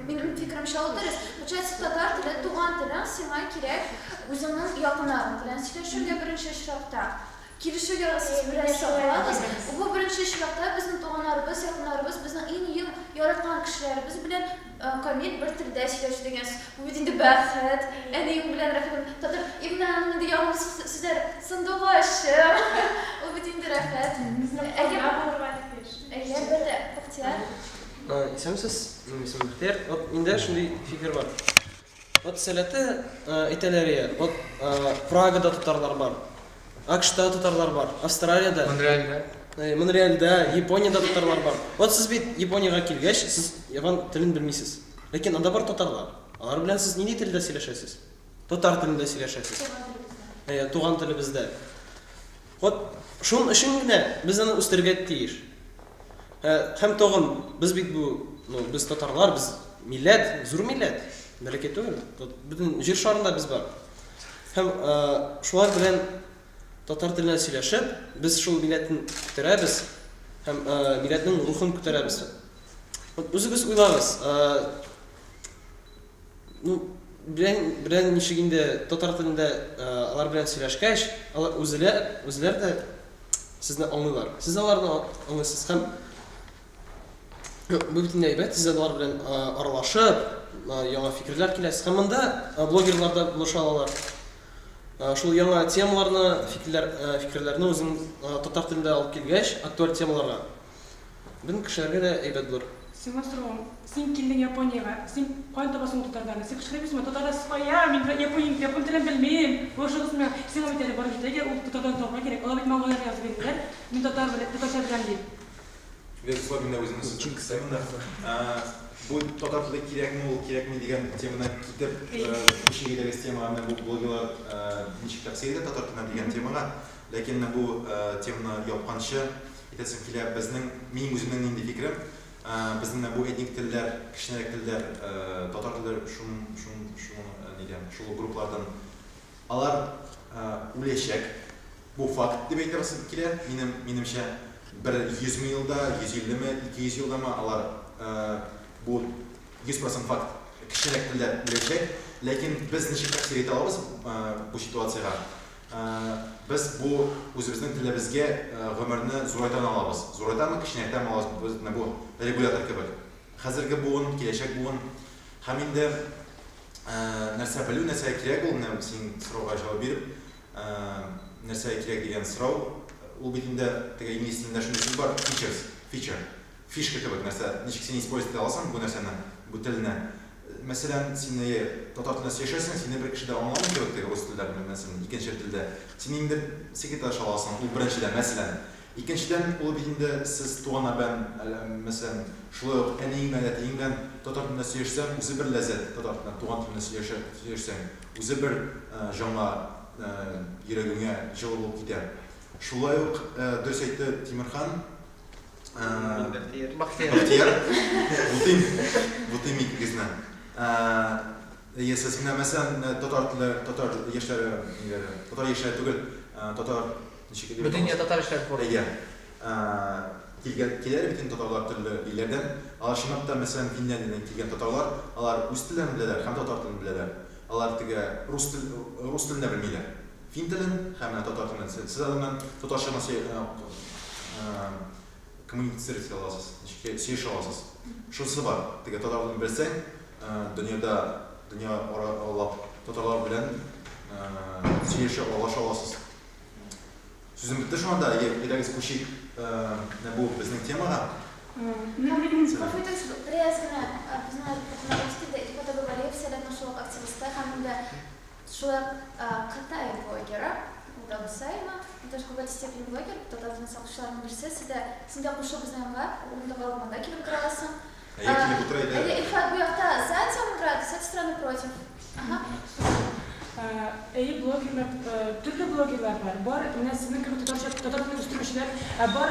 Минем фикеремчә ул дөрес. Получается, татар теле, туган телең сиңа кирәк үзеңнең якыннарың белән сөйләшергә беренче очракта. Килешүгә сез белән саклабыз. Бу беренче очракта безнең туганнарыбыз, якыннарыбыз, безнең иң яраткан кешеләребез белән камил бер телдә сөйләшү дигән. Бу бит инде бәхет. Әнием белән рәхәт. Татар имнан инде яңа сүзләр сындыгышым. Ул бит инде рәхәт. Әгәр бәдә ихтияр Исемсез, исем Бихтияр. Инде шундый фикер бар. Сәләте әйтәләр, Прагада татарлар бар. АКШта татарлар бар. Австралиядә. Монреальдә. Монреальда, Японияда татарлар бар. Вот сіз бит Японияга килгәч, сіз япон телен белмисез. Ләкин анда бар татарлар. Алар белән сез нинди телдә сөйләшәсез? Татар телендә сөйләшәсез. Туган телебездә. Вот шуның өчен генә без аны үстергә тиеш. Һәм тагын без бит бу, без татарлар, без милләт, зур милләт. Бәләкәй түгел. Бөтен җир шарында без бар. Һәм шулар белән татар телендә сөйләшеп, без шул милләтне күтәрәбез һәм милләтнең рухын күтәрәбез. Вот үзегез уйлагыз, белән ничек инде татар телендә алар белән сөйләшкәч, алар үзләр дә сезне аңлыйлар. Сез аларны аңлыйсыз һәм бу битендә әйбәт, сез алар белән аралашып, яңа фикерләр киләсез. Һәм монда блогерлар да булыша алалар. Шул яңа темаларны, фикерләрне үзең татар телендә алып килгәч, актуаль темаларга. Бин кешеләргә дә әйбәт булыр. Сиңа сораган, син килдең Япониягә, син кайда табасың татарларны? Син кешеләргә татар сая, мин япон телен белмим. Башыгыз мен сиңа бит әле барып җитәгә, ул татардан табарга кирәк. Алар бит маңгайлар язып бирделәр. Мин татар белән, татарча беләм дип. Безусловно, үзебез чынкысында. Бу татар теле кирәкме дигән теманы китеп, ишегедәге теманы бу блогерлар ничек тәфсир итә татар теленә дигән темага. Ләкин бу теманы япканчы итәсем килә безнең, минем үземнең инде фикерем, безнең бу этник телләр, кичнәрәк телләр, татар телләре шул групплардан алар үләчәк. Бу факт дип әйтәсем килә. Минемчә 100 елда, 150 ме, 200 елдамы алар бу 100% факт кичнәрәк телләр үләчәк. Ләкин без ничек тәфсир итә алабыз бу ситуациягә? Без бу үзебезнең телебезгә гомерне зурайтан алабыз. Зурайтамы, кичнәрәктән алабыз, бу регулятор кебек. Хәзерге буын, киләчәк буын, һәм инде нәрсә белү, нәрсә кирәк ул, син сорауга җавап биреп, нәрсә кирәк дигән сорау, ул бит инде теге инглиз телендә шундый сүз бар, feature, фишка кебек нәрсә, ничек син использовать итә аласың бу нәрсәне, бу телне. Мәсәлән, син татар телендә яшәсәң, сине бер кеше дә аңламый кебек теге рус телдә, мәсәлән, икенче телдә. Син инде секретарь аласың, ул беренчедән, мәсәлән. Икенчедән, ул бит инде сез туган белән, мәсәлән, шулай ук әниең белән, әтиең белән татар телендә сөйләшсәң, үзе бер ләззәт, татар телендә, туган телендә сөйләшсәң, үзе бер жаңа йөрәгеңә җылы булып китә. Шулай ук дөрес әйтте Тимерхан, Бахтияр, бутым икегезне. Если син мәсәлән татар яшьләре түгел, татар ничек дип. Бөтен татар яшьләре бар. Килгән бит татарлар төрле илләрдән. Алар шунда мәсәлән Финляндиядән килгән татарлар, алар үз телен беләләр, һәм татар телен беләләр. Алар теге рус телен белмиләр. Фин телен һәм татар телен. Сез аларны татарча коммуницировать аласыз, сөйләшә аласыз. Шунысы бар. Теге татар телен белсәң, дөнья аралап татарлар белән сөйләшә аласыз. Сүзем бетте шунда, әйдәгез күчик бу безнең темага. Профитекс приязана, знаю, на русском и поговорили все равно, что активисты, хамда, что Китай блогера, да, Сайма, даже в какой-то степени блогер, кто-то из нас обшла на университете, да, сюда пошел без нога, он давал мандаки в красу. И факт был, да, за этим брат, с этой стороны против. Әйе, блогерлар, төрле блогерлар бар. Бар, менә сезнең кебек татар телен үстерүчеләр, бар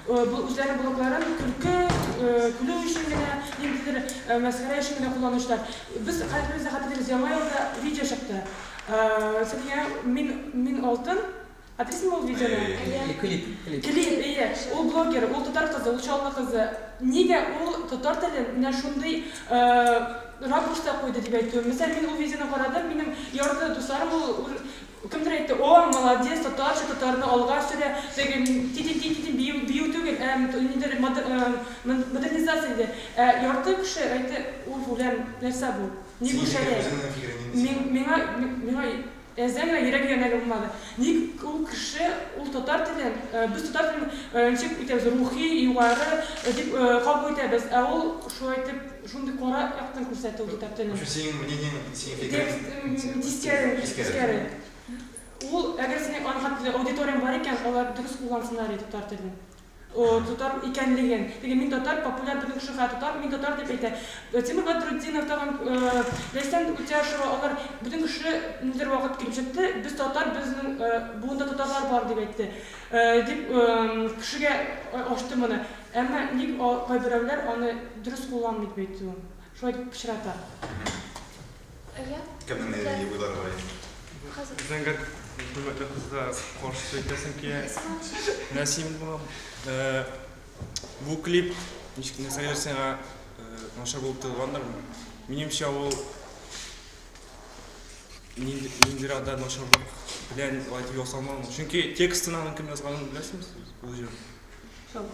үзләренең блогларын көлү өчен генә, ниндидер мәсьәлә өчен генә кулланучылар. Без хәзер хәтерләбез, яңа елда видео чыкты. Сезгә мин алтын адресым ул видеоны. Клип, әйе. Ул блогер, ул татар кызы, ул чаллы кызы. Нигә ул татар телен менә шундый ракурста куйды дип әйтү. Мәсәлән, мин ул видеоны карадым, минем ярты дусларым ул кемдер әйтте, "О, молодец, татарны алга сөрә." Теге бию түгел, нидер модернизация иде. Ярты кеше әйтте, ул үлән нәрсә бу? Ни бу шәле? Миңа әзәңгә йөрәк янәге булмады. Ник ул кеше, ул татар телен, без татар телен ничек итәбез, рухи, югары дип кабул итәбез. Ә ул шулай итеп, шундый кара яктан күрсәтте ул татар телен. Синең мнениең, синең фикерең дискәре. Ул, әгәр синең аудиторияң бар икән, алар дөрес куллансыннар татар телен. татар икәнлеген. Теге мин татар популяр бөтен кеше татар, мин татар дип әйтә. Тимур Бадрутдинов тагын Ләйсән Утяшева алар бөтен кеше ниндер вакыт килеп җитте. Без татар, безнең буында татарлар бар дип әйтте. Дип кешегә ачты моны. Әмма ник кайберәүләр аны дөрес кулланмый дип әйтте. Шулай дип пычрата. Кемнең нәтиҗә буйлар бар? Зәңгәр хөрмәтле кызлар, каршы сөйләсәм ки, Насим бу клип ничек нәрсәләрсеңә начар булып тылгандыр. Минемчә ул ниндидер ада начарлык белән айтып ясалмаган. Чөнки текстын аның кем язганын беләсезме?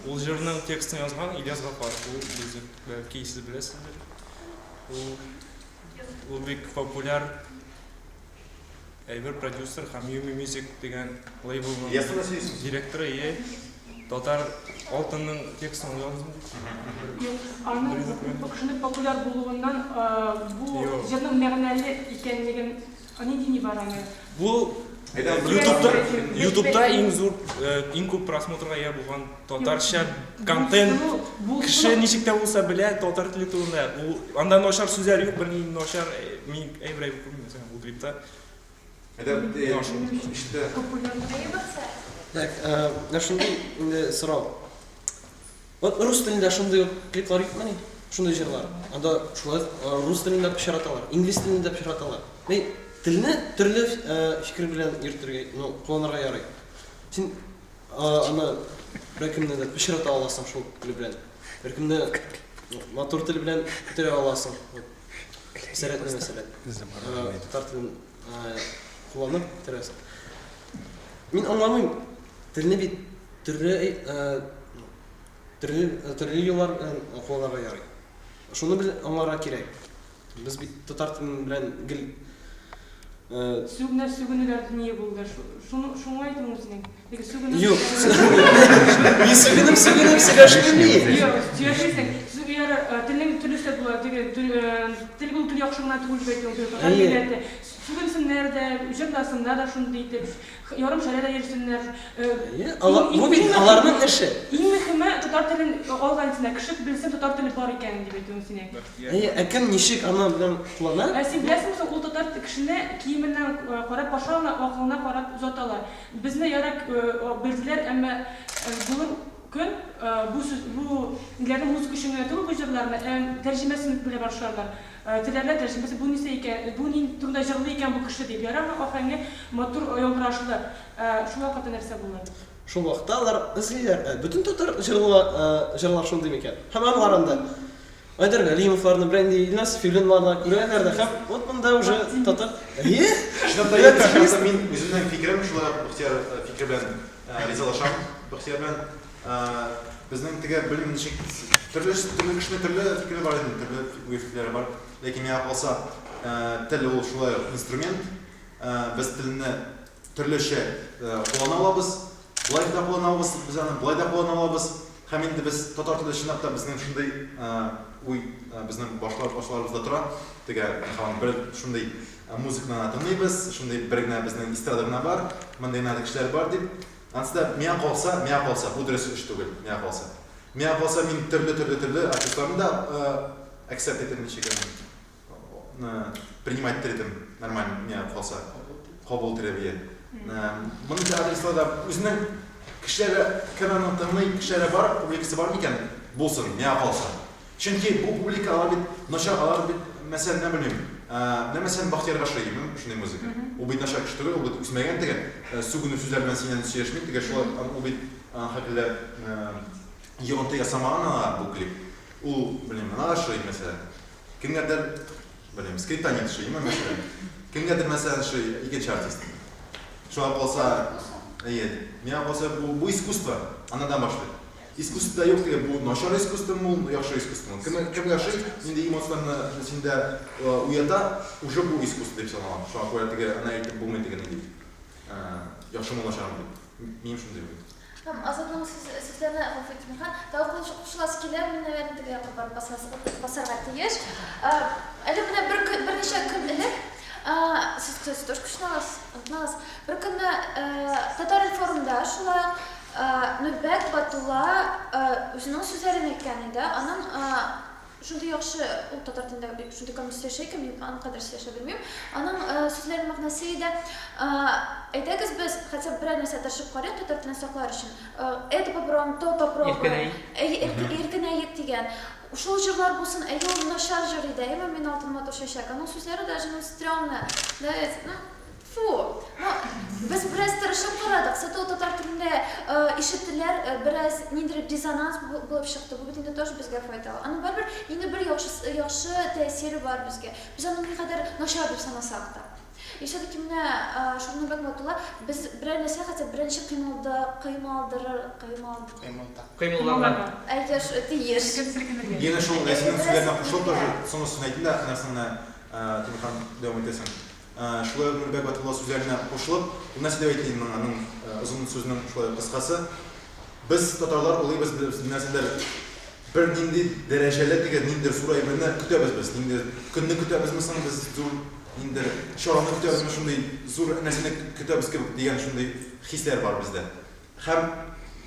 Ул җырның текстын язган Ильяс Гафар. Ул безнең бәлки сез беләсездер. Ул бик популяр әйбер продюсер һәм Yumi Music дигән лейблның директоры ие. Татар алтынның текстын язган. Аның кешенең популяр булуыннан бу җырның мәгънәле икәнлеген нинди бар аны? Бу YouTube'da иң күп просмотрга ия булган татарча контент кеше ничек тә булса белә татар теле турында. Ул анда начар сүзләр юк, берни начар мин әйбер күрмәсәм бу клипта. Так, шундай инде сорау. Вот рус телендә шундый клиплар юкмы ни? Шундый җырлар. Анда шулай рус телендә пишараталар, инглиз телендә пишараталар. Телне төрле фикер белән йөртергә, кулланырга ярый. Син аны беркемне дә пишарата аласың шул тел белән. Беркемне матур тел белән күтәрә аласың. Мәсәлән, татар телен кулланып күтәрәсең. Мин аңламыйм. Телне бит төрле юллар белән кулланырга ярый. Шуны белән аңларга кирәк. Без бит татар телен белән гел Сүгенеләр не булды. Шуңа әйтәм үзенең. Теге сүгенеләр. Юк. Мин сүгенем сөйләшмим. Юк, сөйләшәсең. Сүгенеләр телнең төрлесе була. Теге тел бу тел яхшы гына түгел дип әйтәм. Сүгенсеннәр дә, җырласыннар да шундый итеп, ярым шәрәдә йөрсеннәр. Бу бит аларның эше. Иң мөһиме татар телен алгансына кеше белсен татар теле бар икән дип әйтәм синең. Кем ничек аны белән куллана? Син беләсеңме, ул татар кешене киеменнән карап, башына, акылына карап узаталар. Безне ярак белделәр, әмма булыр көн бу ингләрнең музыка өчен түгел бу җырларны, тәрҗемәсен белә башларлар. Теләрләр тәрҗемәсе бу нисе икән, бу ни турында җырлый икән бу кеше дип. Ярар, ахырга матур яңгырашлы. Шул вакытта нәрсә булыр? Шул вакытта алар эзлиләр. Бүтән татар җырлар шундый микән? Һәм алар анда Айдар Галимовларны белән Илнас Филинларны күрәләр дә һәм вот монда уже татар. Мин үземнең фикерем шулай фикер белән ризалашам. Бөхтияр белән безнең теге белем ничек төрле кешенең төрле фикере бар иде, төрле фикерләре бар. Ләкин миңа калса тел ул шулай инструмент. Без телне төрлечә куллана алабыз. Булай да куллана алабыз, без аны булай да куллана алабыз. Һәм инде без татар теле чынлап та безнең шундый безнең башларыбызда тора. Теге бер шундый музыканы тыңлыйбыз, шундый бер генә безнең эстрада гына бар, мондай кешеләр бар дип. Анда миңа калса, бу дөрес эш түгел, миңа калса мин төрле артистларны да accept итеп ничек принимать итеп нормально, миңа калса кабул итеп. Моны артистларда үзенең кешеләре каналны тыңлый, кешеләре бар, публикасы бар микән? Булсын, миңа калса. Чөнки бу публика алар бит начар, алар бит мәсәлән, не белмим. Мәсәлән, Бахтияр Гашиевның шундый музыка. Ул бит начар кеше түгел, ул бит үсмәгән теге. Сүгенү сүзләр белән синнән сөйләшми, теге шулай ул бит хакында йогынты ясамаган бу клип. Ул белмим, ана шуй мәсәлән. Кемгәдер белмим, скриптонит шуй, мәсәлән. Кемгәдер мәсәлән шуй икенче артист. Шуңа калса, миңа калса бу искусство, анадан башлый. Искусствода юк теге бу начар искусство, бу яхшы искусство. Кем яхшы, инде эмоцияларны синдә уята, уже бу искусство дип санала. Шуңа күрә теге ана әйтеп булмый дигән дип. Яхшы начар дип. Мин шундый дип. Азатның сүзләрне Фатимхан, тагы кушыласы килә, мин әйтәм теге басарга тиеш. Әле менә берничә көн элек сез тоже кушналас, бер көнне татар форумда шулай Нурбек Батулла өзінің сүзләрен әйткән иде. Аның шундай яхшы ул татар телендә шундай комиссия эшләшә, мин аны кадәр сөйләшә белмим. Аның сүзләренең мәгънәсе иде. Әйдәгез без хотя бы берәр нәрсә тырышып карыйк татар телен саклар өчен. Это попробуем, то попробуем. Иркенәйек дигән. Ушул җырлар булсын, әйе ул начар җыр иде, әмма мин алтын матур чәчәк. Аның сүзләре даже стрёмно. Фу. Без бераз тырышып карадык. Сату татар телендә ишетүләр бераз ниндидер резонанс булып чыкты. Бу бит инде тоже безгә файдалы. Аның барбер инде бер яхшы тәэсире бар безгә. Без аны никадәр начар дип санасак та. И все-таки менә Нурбек Батулла без берәр нәрсә хотя беренче кыймалдырган. Әйдәш тиеш. Ена шул нәрсәнең сүзләренә кушылып та сонысын әйтте дә, нәрсәне Тимхан дәвам итәсең. Шулай Нурбек Батулла сүзләренә кушылып, ул нәрсә дип әйтте инде аның озын сүзнең шулай кыскасы. Без татарлар улыйбыз нәрсәләр бер нинди дәрәҗәле дигән ниндидер зур әйберне көтәбез без. Нинди көнне көтәбезме соң без зур нинди шараны көтәбезме шундый зур нәрсәне көтәбез кебек дигән шундый хисләр бар бездә. Һәм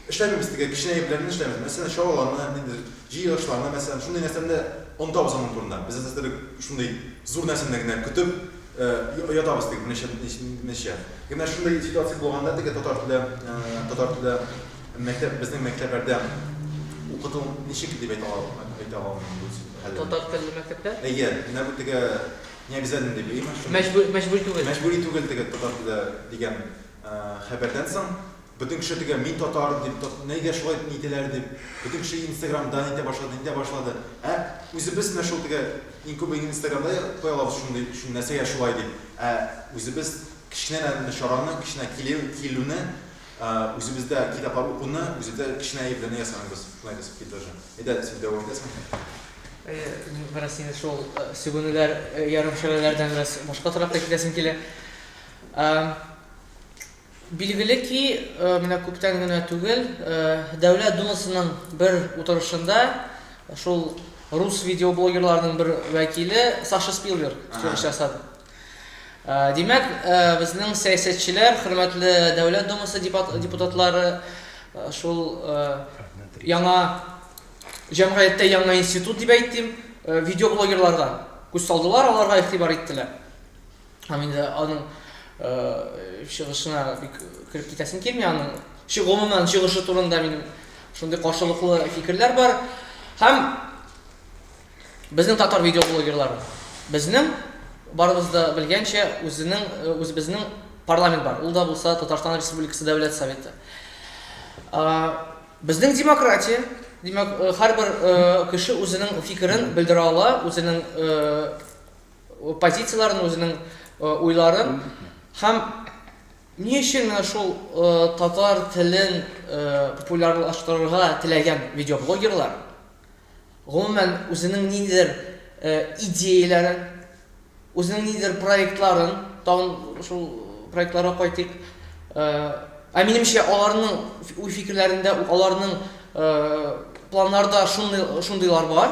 эшләмибез дигән кичнә әйберләрне эшләмибез. Мәсәлән, шаваларны, нинди җыелышларны, мәсәлән, шундый нәрсәне онтабыз аның турында. Без әсәсендә шундый зур нәрсәне генә көтеп ятабыз дигән нәшә. Менә шундый ситуация булганда дигән татар теле мәктәп безнең мәктәпләрдә укыту ничек дип әйтә алам. Татар теле мәктәптә? Әйе, менә бу дигән не обязательно дип әйтәм. Мәҗбүри түгел. Мәҗбүри түгел дигән татар теле дигән хәбәрдән соң бөтен кеше дигән мин татар дип нигә шулай нителәр дип бөтен кеше Инстаграмда нитә башлады. Үзебез менә шул дигән иң күп Инстаграмда куялабыз шундый нәрсәгә шулай дип. Үзебез кичнәне шараны, кичнә килүне, үзебездә китаплар укуны, үзебездә кичнә әйберне ясамабыз. Шулай дисеп китәҗә. Әйдә, син дәвам итәсең. Бераз инде шул сөгүнүләр, ярым шәрәләрдән бераз башка тарафта китәсем килә. Билгеле ки, менә күптән генә түгел, Дәүләт Думасының бер утырышында шул рус видеоблогерларының бер вәкиле Саша Спилберг чыгыш ясады. Димәк, безнең сәясәтчеләр, хөрмәтле Дәүләт Думасы депутатлары, шул яңа җәмгыятьтә яңа институт дип әйттем, видеоблогерларга күз салдылар, аларга игътибар иттеләр. Һәм инде аның чыгышына бик кирип китәсем килми, аның гомумән чыгышы турында минем шундый каршылыклы фикерләр бар. Һәм безнең татар видеоблогерлары, безнең барыбыз да белгәнчә үзебезнең парламент бар. Ул да булса Татарстан Республикасы Дәүләт Советы. Безнең демократия, димәк, һәрбер кеше үзенең фикерен белдерә ала, үзенең позицияларын, үзенең уйларын. Һәм ни өчен менә шул татар телен популярлаштырырга теләгән видеоблогерлар гомумән үзенең ниндидер идеяларын, үзенең ниндидер проектларын, тагын шул проектларга кайтыйк. Минемчә, аларның уй фикерләрендә, аларның планнарда шундыйлар бар.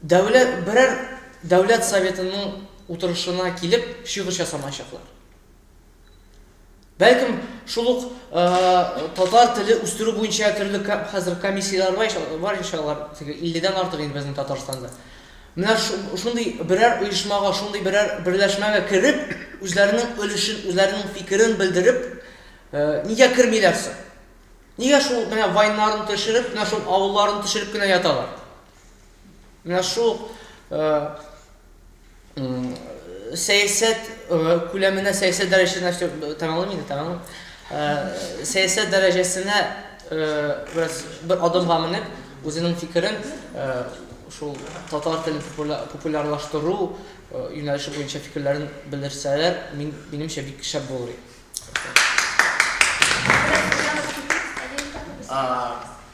Берәр Дәүләт Советының утырышына килеп чыгыш ясамаячаклар. Бәлкем шул ук татар теле үстерү буенча төрле хәзер комиссиялар бар иншалла, 50дән артык инде безнең Татарстанда. Менә шундый берәр оешмага, шундый берәр берләшмәгә кереп, үзләренең өлешен, үзләренең фикерен белдереп, нигә кермиләр соң? Нигә шул менә вайннарын төшереп, менә шул авылларын төшереп кенә яталар? Менә шул сәясәт күләменә, сәясәт дәрәҗәсенә тәмамлыйм. Сәясәт дәрәҗәсенә бер адымга менеп, үзенең фикерен шул татар телен популярлаштыру юнәлеше буенча фикерләрен белдерсәләр, минемчә бик шәп булыр.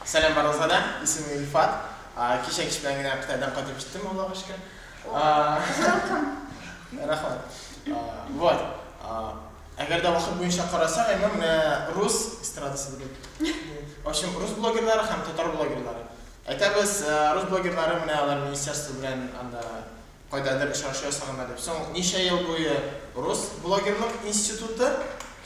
Сәлам барыгызга, исемем Илфат. Кичә кич белән генә Кытайдан кайтып җиттем, Аллага шөкер. Рәхмәт. Вот. Әгәр дә вакыт буенча карасак, менә рус эстрадасы дип. В общем, рус блогерлары һәм татар блогерлары. Әйтәбез, рус блогерлары менә алар министерство белән анда кайдадыр эшләшә ясаганнар дип. Соң ничә ел буе рус блогерлык институты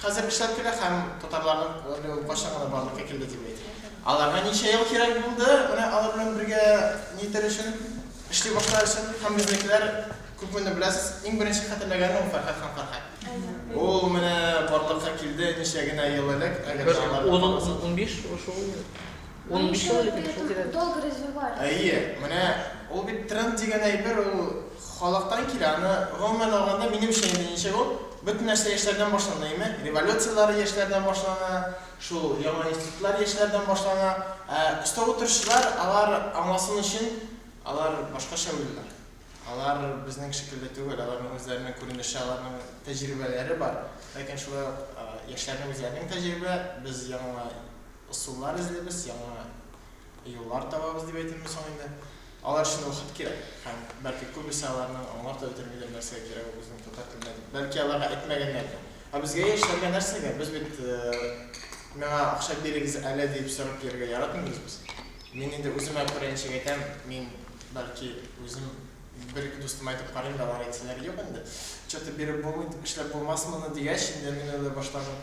хәзер эшләп килә һәм татарларның башлаганы барлыкка килде дип әйтәм. Аларга ничә ел кирәк булды, менә алар белән бергә нитер өчен, эшли башлар өчен һәм безнекеләр күпмендә беләсез, иң беренче хәтерләгәнем Фәрхәт һәм Фәрхәт. Ул менә барлыкка килде ничә генә ел элек, әгәр алар 15 ошол 15 ел элек долго развивали. Әйе, менә ул бит тренд дигән әйбер, ул халыктан килә, аны гомумән алганда минемчә инде ничә ул бөтен нәрсә яшьләрдән башлана, әйме? Революциялар яшьләрдән башлана, шул яңа институтлар яшьләрдән башлана. Өстә утыручылар, алар аңласын өчен, алар башкача уйлыйлар. Алар безнең шикелле түгел, аларның үзләренең күренеше, аларның тәҗрибәләре бар. Ләкин шулай яшьләрнең үзләренең тәҗрибә, без яңа ысуллар эзлибез, яңа юллар табабыз дип әйтәм соң инде. Алар өчен вакыт кирәк. Һәм бәлки күбесе аларның аңлап та бетермиләр нәрсә кирәк безнең татар телендә. Бәлки аларга әйтмәгәннәр. Безгә яшьләргә нәрсәгә? Без бит миңа акча бирегез әле дип сорап бирергә яратмыйбыз без. Мин инде үземә күренчә әйтәм, мин бәлки үзем бер-ике дустым айтып карыйм да, алар әйтсәләр, юк инде. Что-то биреп булмый, эшләп булмасмыны дигәч, инде мин уйлый башладым.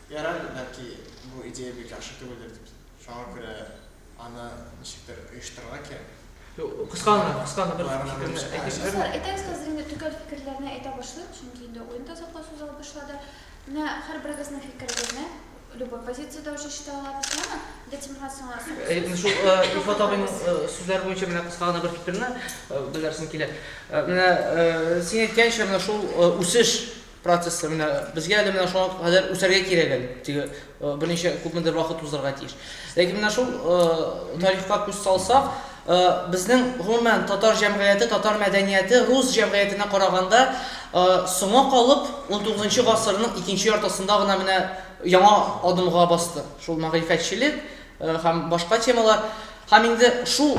Ярар, бәлки бу идея бик яхшы түгелдер дип. Шуңа күрә аны ничектер оештырырга кирәк. Кысканы бер Әйтәгез хәзер инде төгәл фикерләрне әйтә башлыйк, чөнки инде уенда саклау сүз алып башлады. Менә һәрберегезнең фикерегезне любой позицияда уже чита алабызмы? Шул Илфат абыйның сүзләре буенча менә кысканы бер фикерне беләрсең килә. Менә син әйткәнчә менә шул үсеш процессы менә безгә әле менә шуңа кадәр үсәргә кирәк әле. Теге берничә күпмендер вакыт узарга тиеш. Ләкин менә шул тарихка күз салсак, безнең гомумән татар җәмгыяте, татар мәдәнияте рус җәмгыятенә караганда соңга калып 19 гасырның икенче яртысында гына менә яңа адымга басты. Шул мәгърифәтчелек һәм башка темалар. Һәм инде шул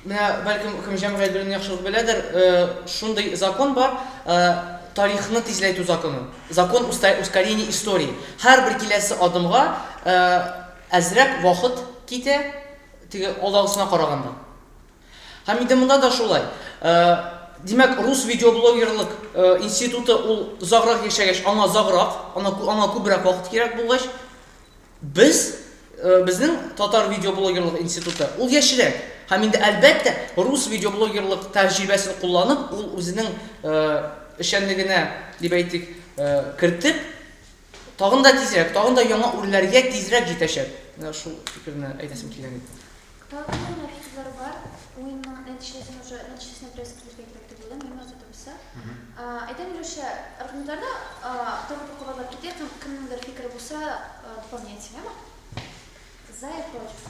менә бәлкем кем җәмгыять белән яхшылык беләдер, шундый закон бар, тарихны тизләтү законы. Закон ускорения истории. Һәрбер киләсе адымга әзрәк вакыт китә теге алдагысына караганда. Һәм инде монда да шулай. Димәк, рус видеоблогерлык институты ул заграк яшәгәч, аңа заграк, аңа күбрәк вакыт кирәк булгач, безнең татар видеоблогерлык институты ул яшьрәк. Һәм инде әлбәттә рус видеоблогерлык тәҗрибәсен кулланып, ул үзенең эшчәнлегенә дип әйтик, кертеп, тагын да тизрәк, тагын да яңа үрләргә тизрәк җитәчәк. Менә шул фикерне әйтәсем килгән иде. Тагын фикерләр бар. Уенның нәтиҗәсен уже нәтиҗәсенә пресс-конференция кирәк дип уйлыйм, мин үзем. Әйтәм Илюша, аргументарда табып кабатлап китә, кемнеңдер фикере булса, дополнять, яма? За и против.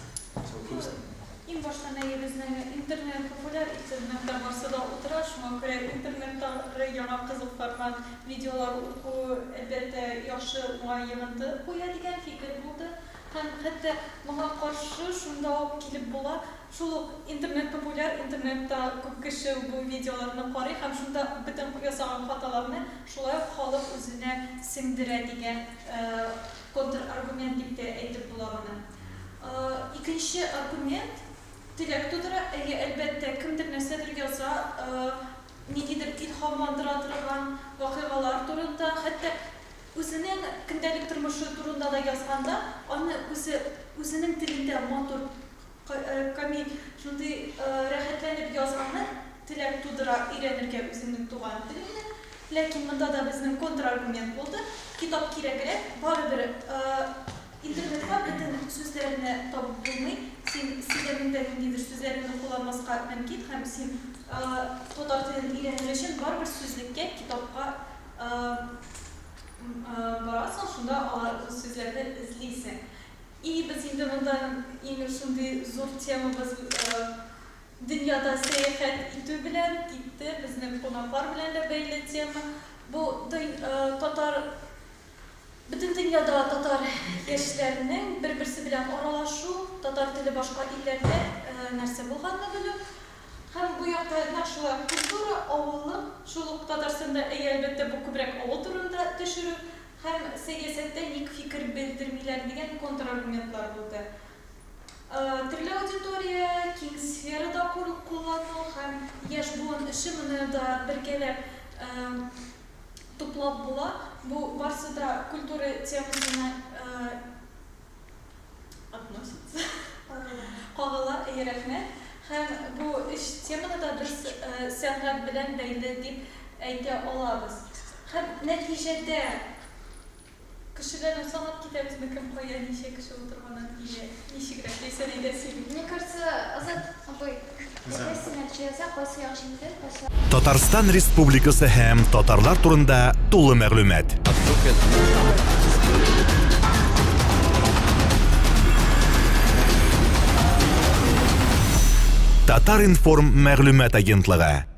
Иң башта безнең интернет популяр, интернетта барсы да утыра, шуңа күрә интернетта яңа кызык формат видеолар уку әлбәттә яхшы уңай йогынты куя дигән фикер булды. Һәм хәтта моңа каршы шунда ук килеп була. Шул интернет популяр, интернетта күп кеше бу видеоларны карый һәм шунда бөтен ясаган хаталарны шулай халык үзенә сеңдерә дигән контраргумент дип тә әйтеп була моны. Икенче аргумент теләк тудыра, әлбәттә кемдер нәрсәдер яза, ниндидер илһамландыра торган вакыйгалар турында, хәтта үзенең көндәлек тормышы турында да язганда, аны үзенең телендә матур, камил, шундый рәхәтләнеп язганны теләк тудыра өйрәнергә үзенең туган телендә. Ләкин монда да безнең контраргумент булды. Китап кирәгрәк, барыбер интернетта бөтен сүзләрне табып булмый. Син сөйләмеңдә ниндидер сүзләрне кулланмаска мөмкин һәм син татар телен өйрәнер өчен барыбер сүзлеккә, китапка барасың, шунда алар сүзләрне эзлисең. Без инде монда иң шундый зур темабыз дөньяда сәяхәт итү белән китте, безнең кунаклар белән дә бәйле тема. Бу татар бөтен дөньяда татар яшьләренең бер-берсе белән аралашу, татар теле башка илләрдә нәрсә булганны белү. Һәм бу якта нәшуа культура, авыллык, шул ук Татарстанда әлбәттә бу күбрәк авыл турында төшерү һәм сәясәттә ник фикер белдермиләр дигән контраргументлар булды. Төрле аудитория, киң сферада куллану һәм яшь буын эше моны да бергәләп туплап була. bu barысы да культура темасына относится. Кагыла, рәхмәт. Һәм бу эш теманы да без сәнгать белән бәйле дип әйтә алабыз. Һәм нәтиҗәдә кешеләрне санап китәбезме, кем кая ничә кеше утырганнан килә, ничегрәк әсәр идәсен. Мне кажется, Азат апай, кайсы нәтиҗәсе, кайсы яхшы иде, кайсы Татарстан Республикасы һәм татарлар турында тулы мәгълүмат. Татар информ мәгълүмат агентлыгы.